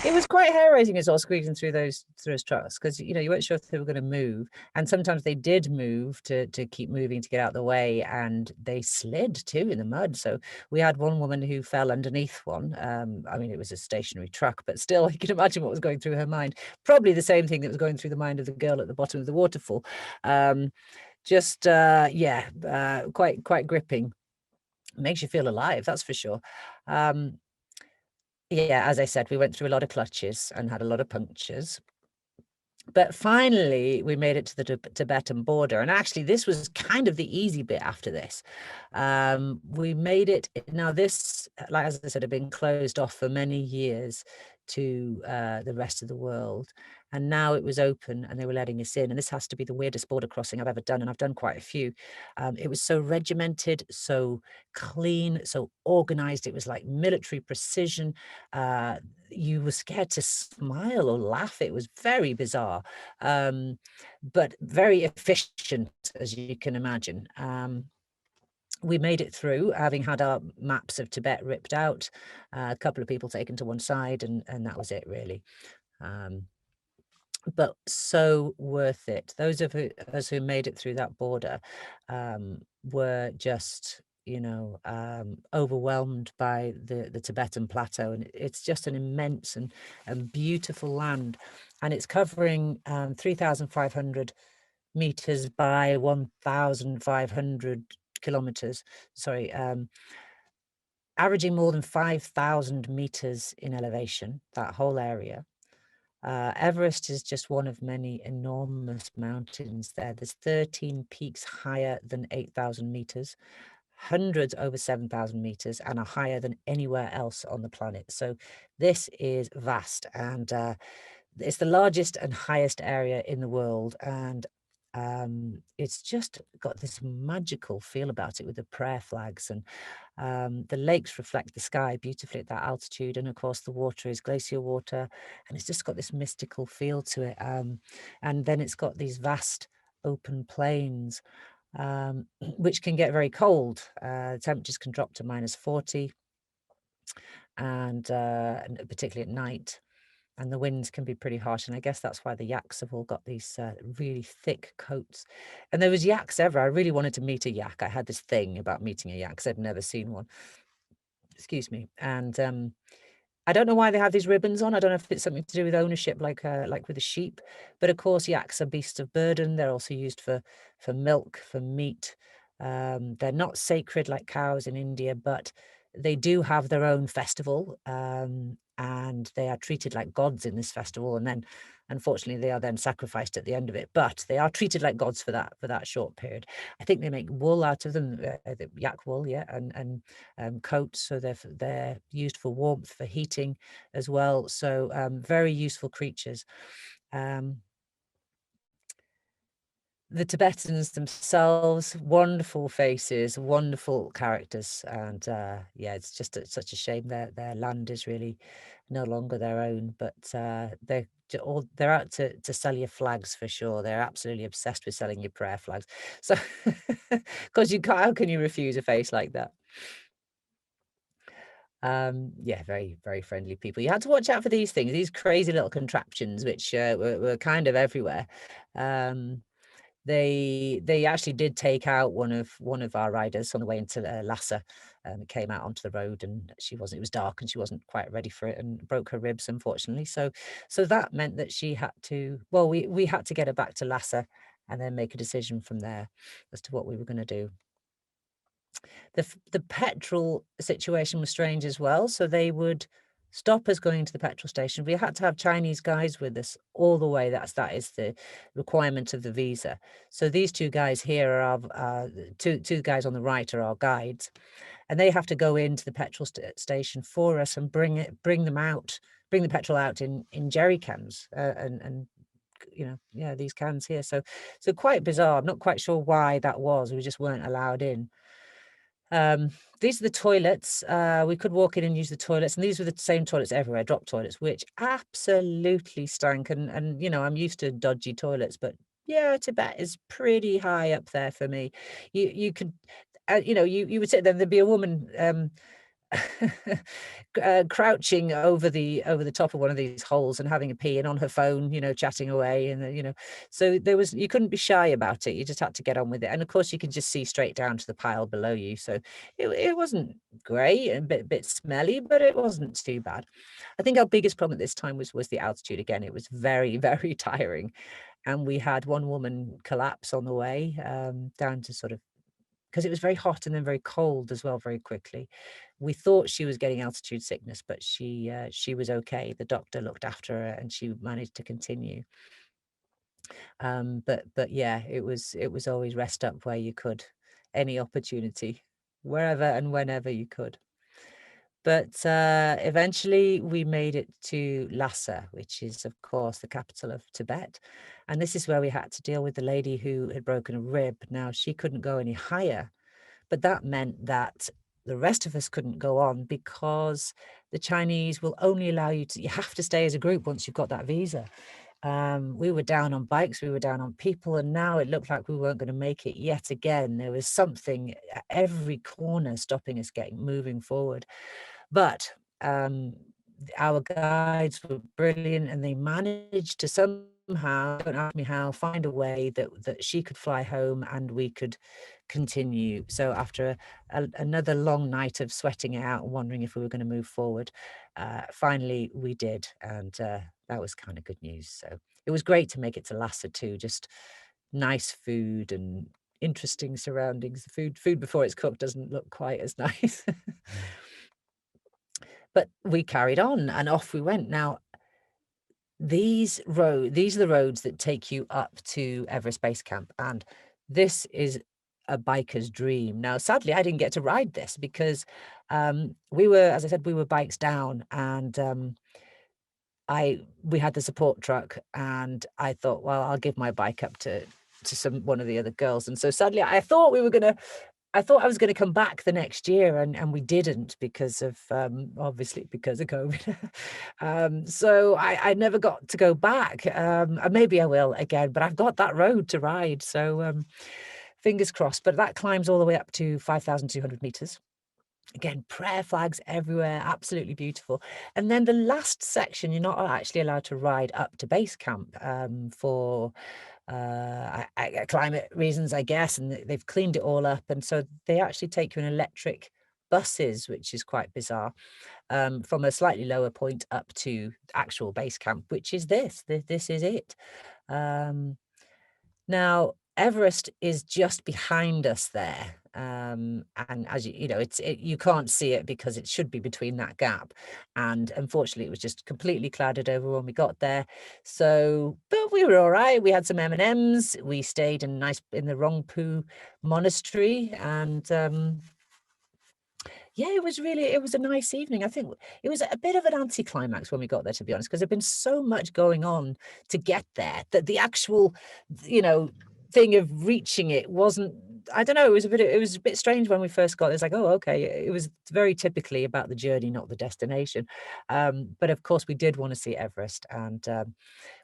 it was quite hair raising as well, squeezing through those trucks, because you weren't sure if they were going to move, and sometimes they did move to keep moving to get out of the way, and they slid too in the mud. So we had one woman who fell underneath one. I mean, it was a stationary truck, but still, you can imagine what was going through her mind. Probably the same thing that was going through the mind of the girl at the bottom of the waterfall. Quite gripping. Makes you feel alive, that's for sure. Yeah, as I said, we went through a lot of clutches and had a lot of punctures. But finally, we made it to the Tibetan border. And actually, this was kind of the easy bit after this. We made it. Now, this, like as I said, had been closed off for many years to the rest of the world. And now it was open and they were letting us in. And this has to be the weirdest border crossing I've ever done. And I've done quite a few. It was so regimented, so clean, so organized. It was like military precision. You were scared to smile or laugh. It was very bizarre, but very efficient, as you can imagine. We made it through, having had our maps of Tibet ripped out, a couple of people taken to one side, and that was it, really. But so worth it. Those of us who made it through that border were just, overwhelmed by the Tibetan plateau, and it's just an immense and beautiful land, and it's covering 3,500 meters by 1,500 kilometers. Sorry, averaging more than 5,000 meters in elevation, that whole area. Everest is just one of many enormous mountains there. There's 13 peaks higher than 8,000 meters, hundreds over 7,000 meters, and are higher than anywhere else on the planet. So this is vast, and it's the largest and highest area in the world. And it's just got this magical feel about it with the prayer flags, and the lakes reflect the sky beautifully at that altitude, and of course the water is glacial water, and it's just got this mystical feel to it. And then it's got these vast open plains, which can get very cold. Temperatures can drop to -40, and particularly at night. And the winds can be pretty harsh. And I guess that's why the yaks have all got these really thick coats. And there was yaks ever. I really wanted to meet a yak. I had this thing about meeting a yak because I'd never seen one. Excuse me. And I don't know why they have these ribbons on. I don't know if it's something to do with ownership, like with the sheep. But of course, yaks are beasts of burden. They're also used for milk, for meat. They're not sacred like cows in India, but they do have their own festival, and they are treated like gods in this festival. And then, unfortunately, they are then sacrificed at the end of it. But they are treated like gods for that short period. I think they make wool out of them, the yak wool, yeah, and coats. So they're used for warmth, for heating as well. So very useful creatures. The Tibetans themselves, wonderful faces, wonderful characters, and yeah, it's just such a shame their land is really no longer their own. But they're out to sell your flags for sure. They're absolutely obsessed with selling your prayer flags. So, because how can you refuse a face like that? Yeah, very, very friendly people. You had to watch out for these things, these crazy little contraptions, which were kind of everywhere. They actually did take out one of our riders on the way into Lhasa. It came out onto the road, and it was dark and she wasn't quite ready for it, and broke her ribs, unfortunately. So that meant that she had to, well, we had to get her back to Lhasa and then make a decision from there as to what we were going to do. The petrol situation was strange as well. So they would stop us going to the petrol station. We had to have Chinese guys with us all the way. That is the requirement of the visa. So these two guys here are our two guys on the right are our guides, and they have to go into the petrol station for us and bring the petrol out in jerry cans, and these cans here. So quite bizarre. I'm not quite sure why that was. We just weren't allowed in. These are the toilets. We could walk in and use the toilets, and these were the same toilets everywhere, drop toilets, which absolutely stank. And I'm used to dodgy toilets, but yeah, Tibet is pretty high up there for me. You could, you would sit there, there'd be a woman crouching over the top of one of these holes and having a pee, and on her phone, chatting away, and so you couldn't be shy about it. You just had to get on with it, and of course you can just see straight down to the pile below you. So it wasn't great and a bit smelly, but it wasn't too bad. I think our biggest problem at this time was the altitude. Again, it was very, very tiring, and we had one woman collapse on the way down to sort of, because it was very hot and then very cold as well very quickly. We thought she was getting altitude sickness, but she was okay. The doctor looked after her and she managed to continue. But yeah, it was always rest up where you could, any opportunity, wherever and whenever you could. But eventually we made it to Lhasa, which is, of course, the capital of Tibet. And this is where we had to deal with the lady who had broken a rib. Now, she couldn't go any higher, but that meant that the rest of us couldn't go on, because the Chinese will only allow you have to stay as a group once you've got that visa. We were down on bikes, we were down on people, and now it looked like we weren't going to make it yet again. There was something at every corner stopping us moving forward. But our guides were brilliant, and they managed to somehow, don't ask me how, find a way that she could fly home and we could continue. So after another long night of sweating it out and wondering if we were going to move forward, finally we did, and that was kind of good news. So it was great to make it to Lhasa too. Just nice food and interesting surroundings. The food before it's cooked doesn't look quite as nice. But we carried on and off we went. Now, these are the roads that take you up to Everest Base Camp, and this is a biker's dream. Now, sadly, I didn't get to ride this because we were, as I said, we were bikes down, and we had the support truck, and I thought, well, I'll give my bike up to one of the other girls. And so sadly, I thought I was going to come back the next year, and we didn't because of obviously because of COVID. So I never got to go back. Maybe I will again, but I've got that road to ride. So fingers crossed. But that climbs all the way up to 5,200 meters. Again, prayer flags everywhere, absolutely beautiful. And then the last section, you're not actually allowed to ride up to base camp for climate reasons, I guess, and they've cleaned it all up. And so they actually take you in electric buses, which is quite bizarre, from a slightly lower point up to actual base camp, which is this is it. Now, Everest is just behind us there. And as you know, you can't see it because it should be between that gap. And unfortunately, it was just completely clouded over when we got there. So, but we were all right. We had some M&Ms. We stayed in the Rongpu monastery, and yeah, it was a nice evening. I think it was a bit of an anticlimax when we got there, to be honest, because there'd been so much going on to get there that the actual, thing of reaching it wasn't, I don't know, it was a bit strange when we first got there. It's like, oh, okay. It was very typically about the journey, not the destination. But of course we did want to see Everest, and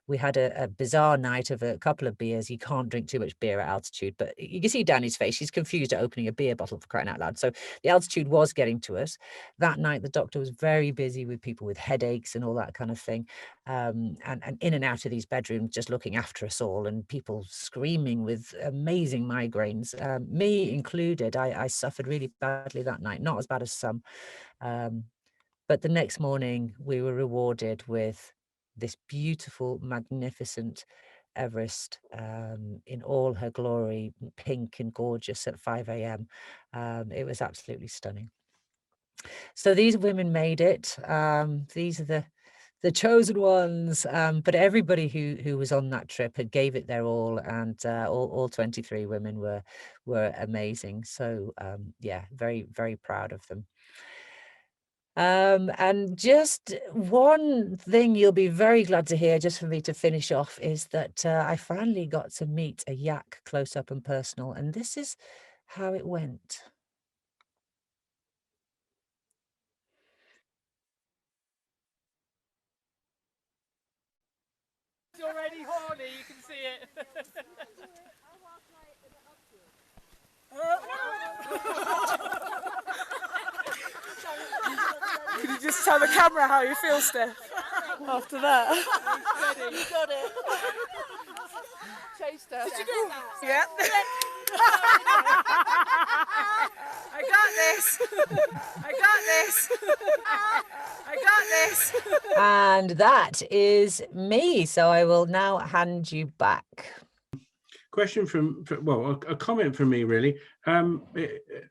we had a bizarre night of a couple of beers. You can't drink too much beer at altitude, but you can see Danny's face. She's confused at opening a beer bottle, for crying out loud. So the altitude was getting to us. That night, the doctor was very busy with people with headaches and all that kind of thing. And in and out of these bedrooms, just looking after us all, and people screaming with amazing migraines, me included. I suffered really badly that night, not as bad as some. But the next morning, we were rewarded with this beautiful, magnificent Everest in all her glory, pink and gorgeous at 5 a.m. It was absolutely stunning. So these women made it. These are the chosen ones. But everybody who was on that trip had gave it their all, and all 23 women were amazing. So yeah, very, very proud of them. And just one thing you'll be very glad to hear, just for me to finish off, is that I finally got to meet a yak close up and personal, and this is how it went. It's already horny, you can see it. Can you just tell the camera how you feel, Steph, after that? You got it. Chase Steph. Did you get that? Yeah. I got this. I got this. I got this. And that is me. So I will now hand you back. Question well, a comment from me really.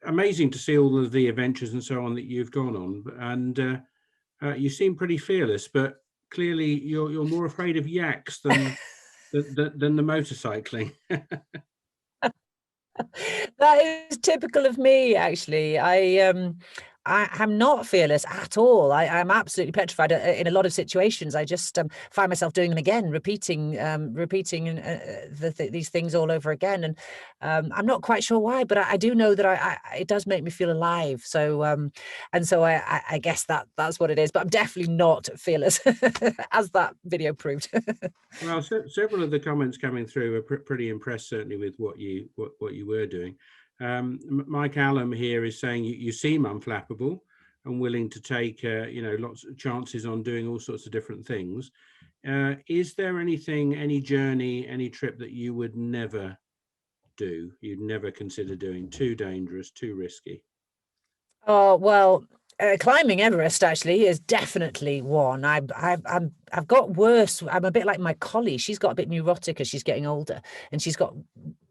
Amazing to see all of the adventures and so on that you've gone on, and you seem pretty fearless, but clearly you're more afraid of yaks than than the motorcycling. That is typical of me, actually. I'm not fearless at all. I'm absolutely petrified in a lot of situations. I just find myself doing them again, repeating these things all over again. And I'm not quite sure why, but I do know that it does make me feel alive. So and so I guess that's what it is. But I'm definitely not fearless, as that video proved. Well, several of the comments coming through are pretty impressed, certainly, with what you were doing. Mike Allam here is saying you seem unflappable and willing to take lots of chances on doing all sorts of different things. Is there anything, any journey, any trip that you would never do, you'd never consider doing? Too dangerous, too risky? Oh, well, climbing Everest actually is definitely one. I've got worse. I'm a bit like my collie. She's got a bit neurotic as she's getting older, and she's got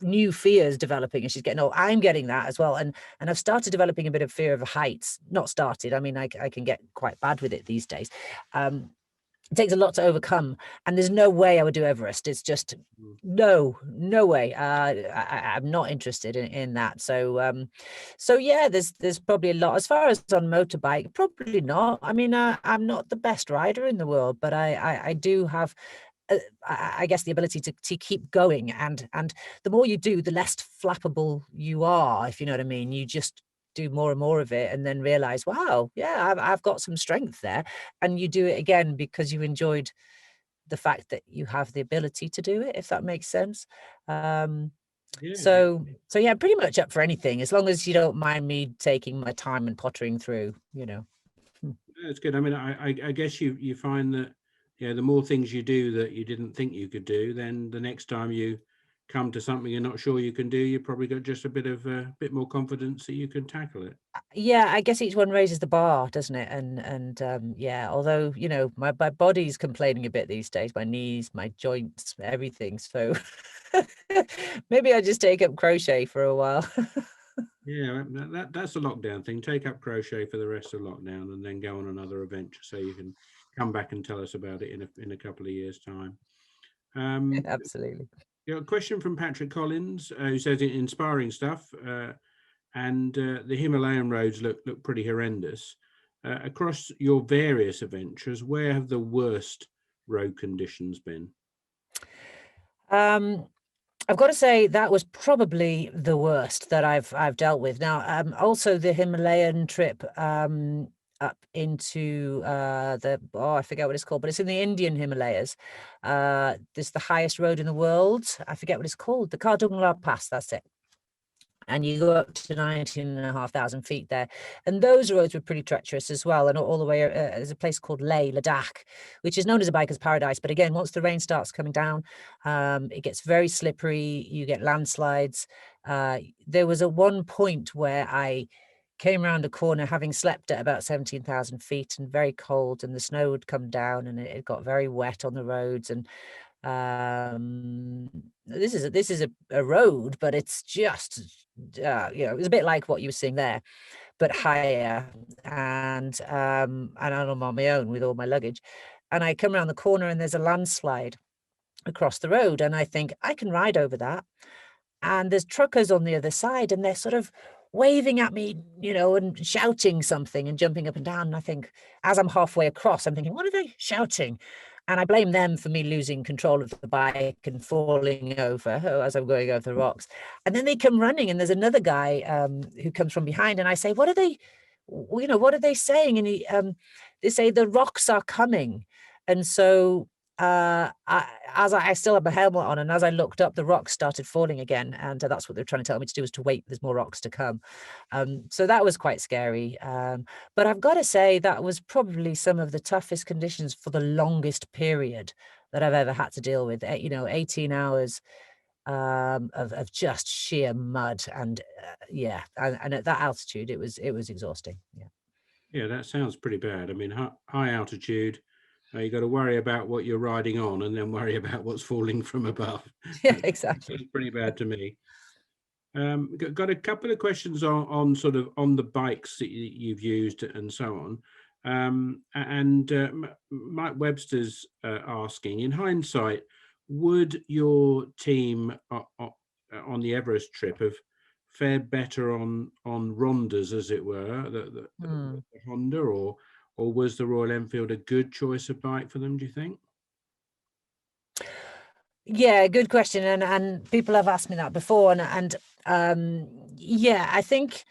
new fears developing as she's getting old. I'm getting that as well, and I've started developing a bit of fear of heights. Not started. I mean, I can get quite bad with it these days. It takes a lot to overcome, and there's no way I would do Everest. It's just no way. I'm not interested in that. So yeah, there's probably a lot. As far as on motorbike, probably not. I mean, I'm not the best rider in the world, but I do have, I guess, the ability to keep going, and the more you do, the less flappable you are, if you know what I mean. You just do more and more of it, and then realize, wow, yeah, I've got some strength there, and you do it again because you enjoyed the fact that you have the ability to do it, if that makes sense. Yeah. So yeah, pretty much up for anything, as long as you don't mind me taking my time and pottering through, That's good. I mean, I guess you find that, the more things you do that you didn't think you could do, then the next time you come to something you're not sure you can do, you've probably got just a bit more confidence that you can tackle it. Yeah, I guess each one raises the bar, doesn't it? And yeah, although my body's complaining a bit these days, my knees, my joints, everything. So maybe I just take up crochet for a while. Yeah, that's a lockdown thing. Take up crochet for the rest of lockdown, and then go on another adventure, so you can come back and tell us about it in a couple of years' time. Absolutely. A question from Patrick Collins, who says inspiring stuff, and the Himalayan roads look pretty horrendous. Across your various adventures, where have the worst road conditions been? I've got to say that was probably the worst that I've dealt with. Now, also the Himalayan trip up into I forget what it's called, but it's in the Indian Himalayas. This is the highest road in the world. I forget what it's called, the Kardungla Pass, that's it. And you go up to 19,500 feet there. And those roads were pretty treacherous as well. And all the way, there's a place called Leh, Ladakh, which is known as a biker's paradise. But again, once the rain starts coming down, it gets very slippery. You get landslides. There was one point where I came around a corner having slept at about 17,000 feet and very cold, and the snow had come down and it got very wet on the roads. And this is a road, but it's just it was a bit like what you were seeing there, but higher, and I'm on my own with all my luggage, and I come around the corner and there's a landslide across the road, and I think I can ride over that, and there's truckers on the other side, and they're sort of waving at me, and shouting something and jumping up and down. And I think, as I'm halfway across, I'm thinking, what are they shouting? And I blame them for me losing control of the bike and falling over as I'm going over the rocks. And then they come running, and there's another guy who comes from behind, and I say, what are they saying? And they say, the rocks are coming. And so I still had my helmet on, and as I looked up, the rocks started falling again, and that's what they're trying to tell me to do, is to wait. There's more rocks to come. So that was quite scary. But I've got to say that was probably some of the toughest conditions for the longest period that I've ever had to deal with. 18 hours of just sheer mud, and yeah, and at that altitude, it was exhausting. Yeah. Yeah, that sounds pretty bad. I mean, high altitude, you got to worry about what you're riding on, and then worry about what's falling from above. Yeah, That exactly. sounds pretty bad to me. Got a couple of questions on sort of on the bikes that you've used and so on. Mike Webster's asking, in hindsight, would your team on the Everest trip have fared better on Rondas, as it were, the Honda, or was the Royal Enfield a good choice of bike for them, do you think? Yeah, good question, and people have asked me that before, and yeah, I think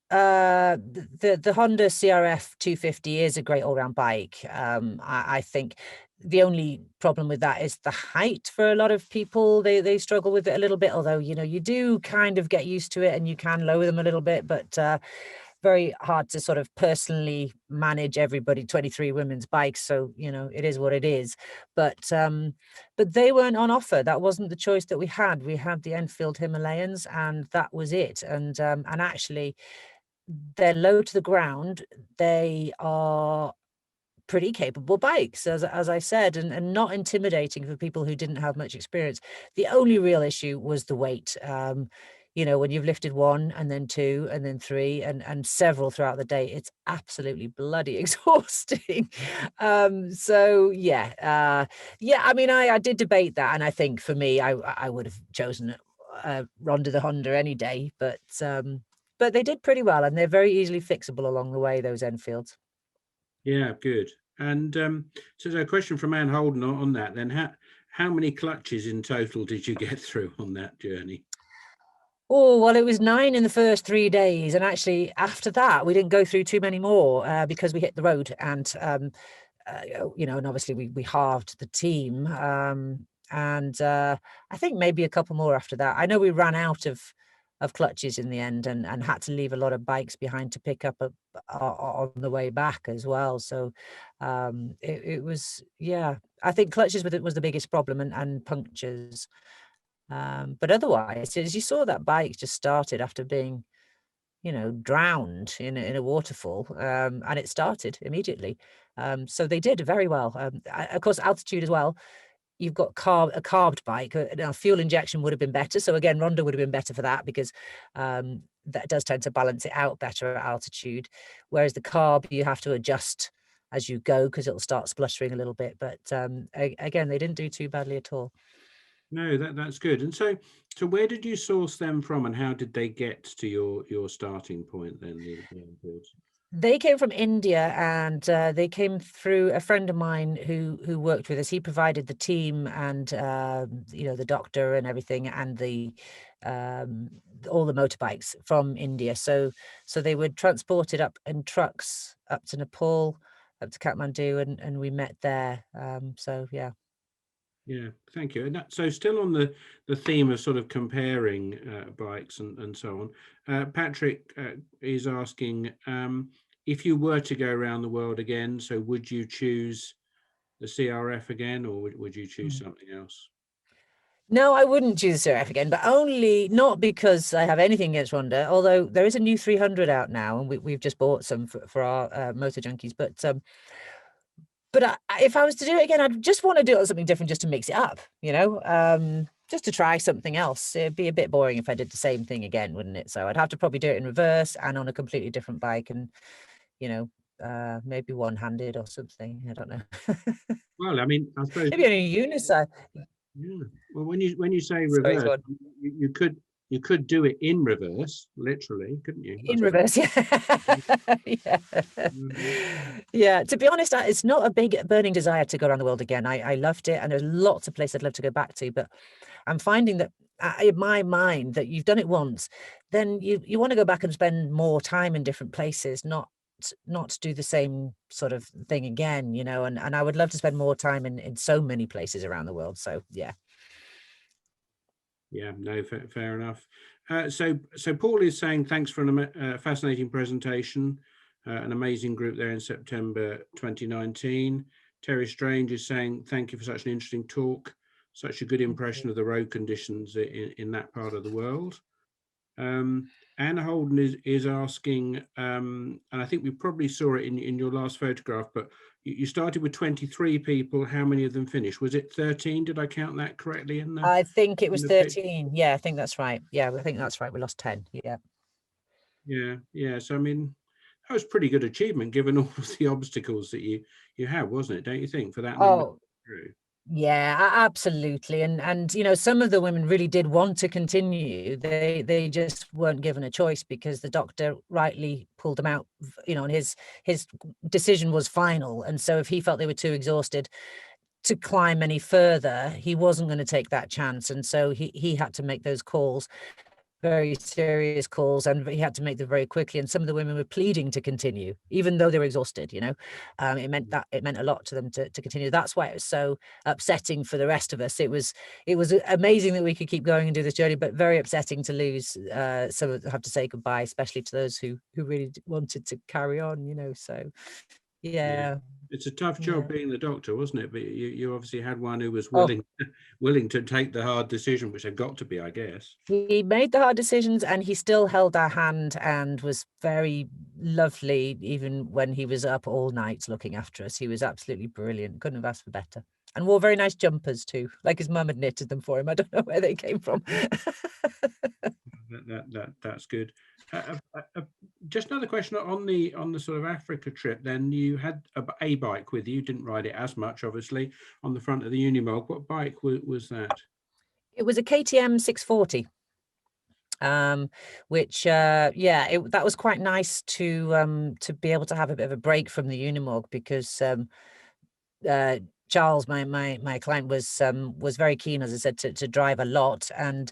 the Honda CRF 250 is a great all-round bike. I think the only problem with that is the height. For a lot of people, they struggle with it a little bit, although you do kind of get used to it, and you can lower them a little bit, but very hard to sort of personally manage everybody. 23 women's bikes, so it is what it is. But they weren't on offer. That wasn't the choice that we had. We had the Enfield Himalayans, and that was it. And actually, they're low to the ground. They are pretty capable bikes, as I said, and not intimidating for people who didn't have much experience. The only real issue was the weight. When you've lifted one and then two and then three and several throughout the day, it's absolutely bloody exhausting. So yeah, I mean, I did debate that, and I think for me, I would have chosen Ronda the Honda any day, but they did pretty well, and they're very easily fixable along the way, those Enfields. Yeah, good. And so there's a question from Anne Holden on that then. How many clutches in total did you get through on that journey? Oh, well, it was 9 in the first 3 days. And actually, after that, we didn't go through too many more because we hit the road. And, and obviously we halved the team. And I think maybe a couple more after that. I know we ran out of clutches in the end, and had to leave a lot of bikes behind to pick up on the way back as well. So it was, yeah, I think clutches was the biggest problem, and punctures. But otherwise, as you saw, that bike just started after being, drowned in a waterfall, and it started immediately. So they did very well. Of course, altitude as well. You've got a carbed bike. Now, fuel injection would have been better. So again, Ronda would have been better for that, because that does tend to balance it out better at altitude. Whereas the carb, you have to adjust as you go, because it'll start spluttering a little bit. But again, they didn't do too badly at all. No, that's good. And so where did you source them from, and how did they get to your starting point then, the Enfields? They came from India, and they came through a friend of mine who worked with us. He provided the team, and the doctor and everything, and the all the motorbikes from India. So they were transported up in trucks up to Nepal, up to Kathmandu, and we met there. So yeah. Yeah, thank you. And so still on the theme of sort of comparing bikes and so on, Patrick is asking, if you were to go around the world again, so would you choose the CRF again, or would you choose something else? No, I wouldn't choose CRF again, but only not because I have anything against Ronda, although there is a new 300 out now, and we've just bought some for our motor junkies. But if I was to do it again, I'd just want to do it on something different, just to mix it up, just to try something else. It'd be a bit boring if I did the same thing again, wouldn't it? So I'd have to probably do it in reverse and on a completely different bike, and, maybe one-handed or something. I don't know. Well, I mean, I suppose. Maybe only unicycle. Yeah. Well, when you say Sorry, reverse, go on. you could do it in reverse, literally, couldn't you? In reverse, yeah. Yeah. Yeah, to be honest, it's not a big burning desire to go around the world again. I loved it, and there's lots of places I'd love to go back to, but I'm finding that in my mind, that you've done it once, then you want to go back and spend more time in different places, not not do the same sort of thing again, you know, and I would love to spend more time in so many places around the world. So yeah. Yeah, no, fair enough. So Paul is saying thanks for a fascinating presentation, an amazing group there in September 2019. Terry Strange is saying thank you for such an interesting talk, such a good impression of the road conditions in that part of the world. Anna Holden is asking, and I think we probably saw it in your last photograph, but you started with 23 people. How many of them finished? Was it 13? Did I count that correctly? I think it was in the picture? 13. Yeah, I think that's right. Yeah, I think that's right. We lost 10. Yeah. Yeah. So I mean, that was pretty good achievement given all of the obstacles that you had, wasn't it? Don't you think, for that number Oh, through? yeah, absolutely. And you know, some of the women really did want to continue. They just weren't given a choice because the doctor rightly pulled them out, you know, and his decision was final. And so if he felt they were too exhausted to climb any further, he wasn't going to take that chance. And so he had to make those calls, very serious calls, and he had to make them very quickly. And some of the women were pleading to continue, even though they were exhausted, you know. It meant a lot to them to continue. That's why it was so upsetting for the rest of us. It was amazing that we could keep going and do this journey, but very upsetting to lose some, have to say goodbye, especially to those who really wanted to carry on, you know. So Yeah, yeah. it's a tough job being the doctor, wasn't it? But you obviously had one who was Oh, willing to take the hard decision, which they've got to be, I guess. he made the hard decisions, and he still held our hand and was very lovely, even when he was up all night looking after us. He was absolutely brilliant. Couldn't have asked for better. And wore very nice jumpers too, like his mum had knitted them for him. I don't know where they came from. That's good. Just another question on the sort of Africa trip. Then you had a bike with you. Didn't ride it as much, obviously, on the front of the Unimog. What bike was that? It was a KTM 640. Which that was quite nice to be able to have a bit of a break from the Unimog, because Charles, my client, was very keen, as I said, to drive a lot, and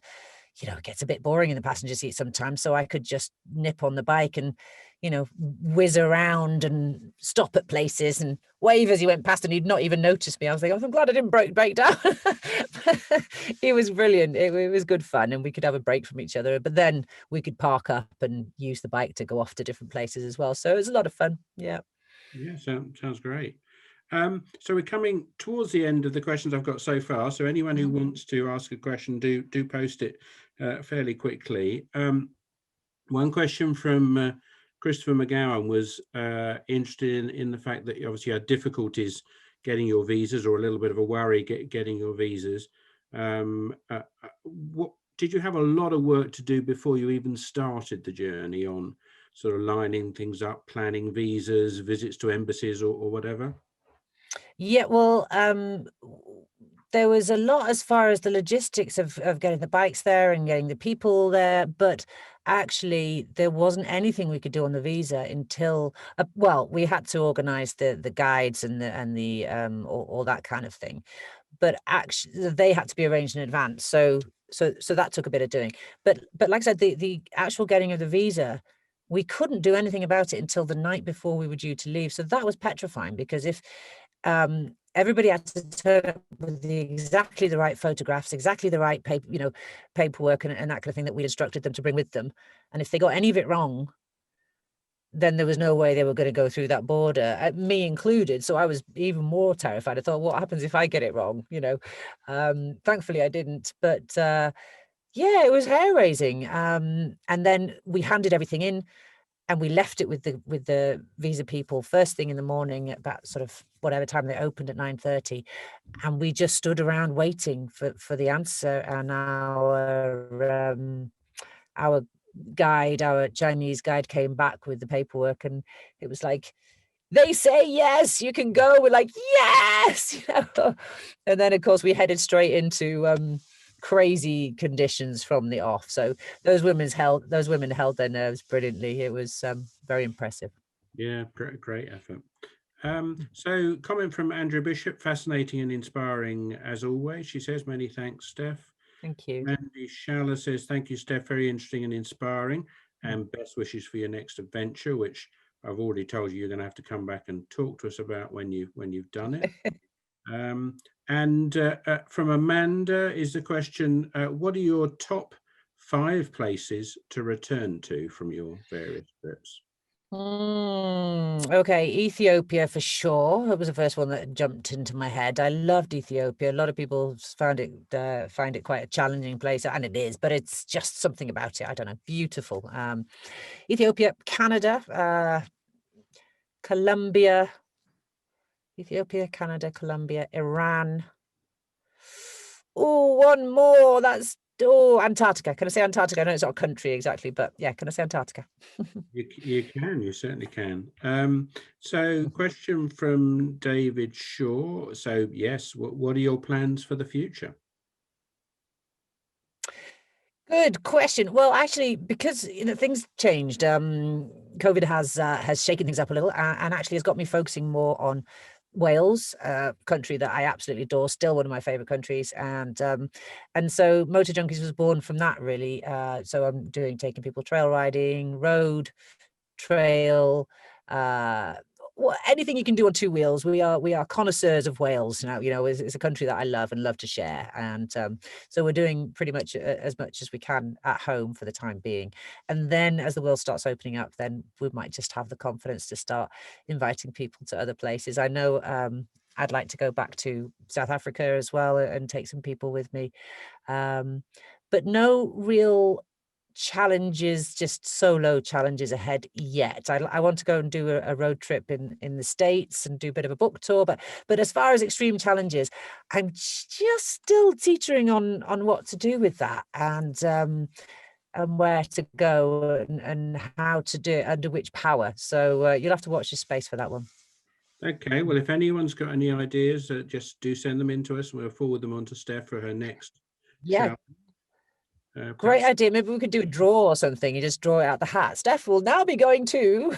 you know, it gets a bit boring in the passenger seat sometimes. So I could just nip on the bike and, you know, whiz around and stop at places and wave as he went past, and he'd not even notice me. I was like, oh, I'm glad I didn't break down. It was brilliant. It was good fun, and we could have a break from each other. But then we could park up and use the bike to go off to different places as well. So it was a lot of fun. Yeah. Yeah, sounds great. So we're coming towards the end of the questions I've got so far. So anyone who wants to ask a question, do post it fairly quickly. One question from Christopher McGowan was interested in the fact that you obviously had difficulties getting your visas, or a little bit of a worry getting your visas. What did you have a lot of work to do before you even started the journey on sort of lining things up, planning visas, visits to embassies, or whatever? Yeah, well, there was a lot as far as the logistics of getting the bikes there and getting the people there, but actually there wasn't anything we could do on the visa until well, we had to organize the guides and the all that kind of thing, but actually they had to be arranged in advance. So that took a bit of doing. But like I said, the actual getting of the visa, we couldn't do anything about it until the night before we were due to leave. So that was petrifying, because if everybody had to turn up with exactly the right photographs, exactly the right paperwork and that kind of thing that we'd instructed them to bring with them. And if they got any of it wrong, then there was no way they were going to go through that border, me included. So I was even more terrified. I thought, what happens if I get it wrong? You know, thankfully I didn't. But yeah, it was hair raising. And then we handed everything in, and we left it with the visa people first thing in the morning at about sort of whatever time they opened at 9:30, and we just stood around waiting for the answer. And our guide, our Chinese guide, came back with the paperwork, and it was like, they say yes, you can go. We're like, yes, you know. And then of course we headed straight into crazy conditions from the off. So those women held their nerves brilliantly. It was very impressive. Yeah, great effort. So comment from Andrew Bishop, fascinating and inspiring as always. She says, many thanks, Steph. Thank you. Mandy Schaller says, thank you, Steph, very interesting and inspiring, and best wishes for your next adventure, which I've already told you you're going to have to come back and talk to us about when you've done it. From Amanda is the question, what are your top 5 places to return to from your various trips? Okay, Ethiopia for sure. That was the first one that jumped into my head. I loved Ethiopia. A lot of people find it quite a challenging place, and it is, but it's just something about it. I don't know, beautiful. Ethiopia, Canada, Colombia, Ethiopia, Canada, Colombia, Iran. Oh, one more. That's Antarctica. Can I say Antarctica? I know it's not a country exactly, but yeah, can I say Antarctica? You certainly can. So question from David Shaw. So yes, what are your plans for the future? Good question. Well, actually, because things changed, COVID has shaken things up a little, and actually has got me focusing more on Wales, a country that I absolutely adore, still one of my favorite countries, and so Motor Junkies was born from that, really. So I'm taking people trail riding, road, trail, anything you can do on 2 wheels. We are connoisseurs of Wales now. It's a country that I love and love to share, and so we're doing pretty much as much as we can at home for the time being. And then as the world starts opening up, then we might just have the confidence to start inviting people to other places. I know I'd like to go back to South Africa as well and take some people with me, but no real challenges, just solo challenges ahead yet. I want to go and do a road trip in the States and do a bit of a book tour, but as far as extreme challenges, I'm just still teetering on what to do with that, and where to go and how to do it, under which power. So you'll have to watch this space for that one. Okay, well, if anyone's got any ideas, just do send them in to us and we'll forward them on to Steph for her next Yeah. challenge. Great idea. Maybe we could do a draw or something. You just draw it out the hat. Steph will now be going to.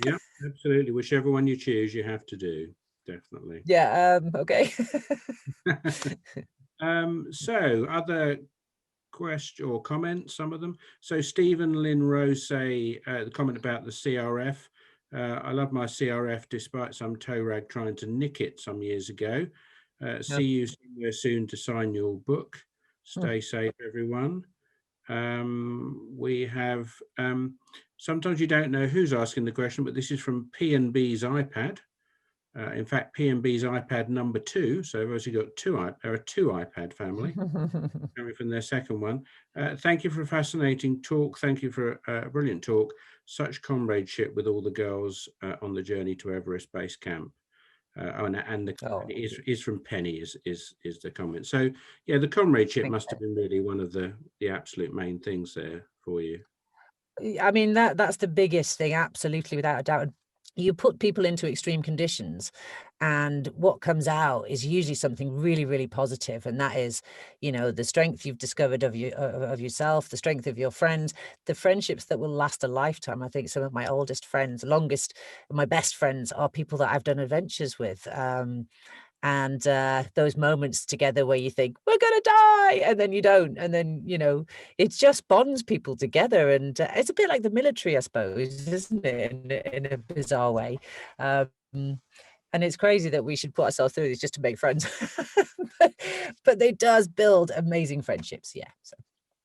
Yeah, absolutely. Whichever one you choose, you have to do. Definitely. Yeah. Okay. So other question or comments, some of them. So Stephen Lynn Rose say the comment about the CRF. I love my CRF despite some toe rag trying to nick it some years ago. See you somewhere soon to sign your book. Stay safe, everyone. We have, sometimes you don't know who's asking the question, but this is from P&B's iPad. In fact, P&B's iPad number 2. So we've actually got a two iPad family coming from their second one. Thank you for a fascinating talk. Thank you for a brilliant talk. Such comradeship with all the girls on the journey to Everest Base Camp. It is from Penny is the comment. So yeah, the comradeship must have been really one of the absolute main things there for you. I mean, that's the biggest thing, absolutely, without a doubt. You put people into extreme conditions, and what comes out is usually something really, really positive. And that is, the strength you've discovered of yourself, the strength of your friends, the friendships that will last a lifetime. I think some of my oldest friends, my best friends, are people that I've done adventures with. And those moments together where you think we're gonna die, and then you don't, and then it just bonds people together. And it's a bit like the military, I suppose, isn't it, in a bizarre way. And it's crazy that we should put ourselves through this just to make friends. but it does build amazing friendships.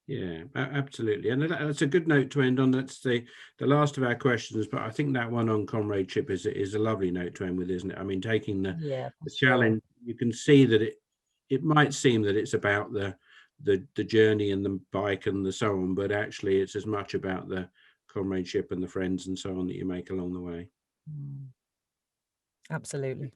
Yeah, absolutely. And that's a good note to end on. That's the last of our questions, but I think that one on comradeship is a lovely note to end with, isn't it? I mean, taking the challenge, you can see that it might seem that it's about the journey and the bike and the so on, but actually it's as much about the comradeship and the friends and so on that you make along the way. Absolutely.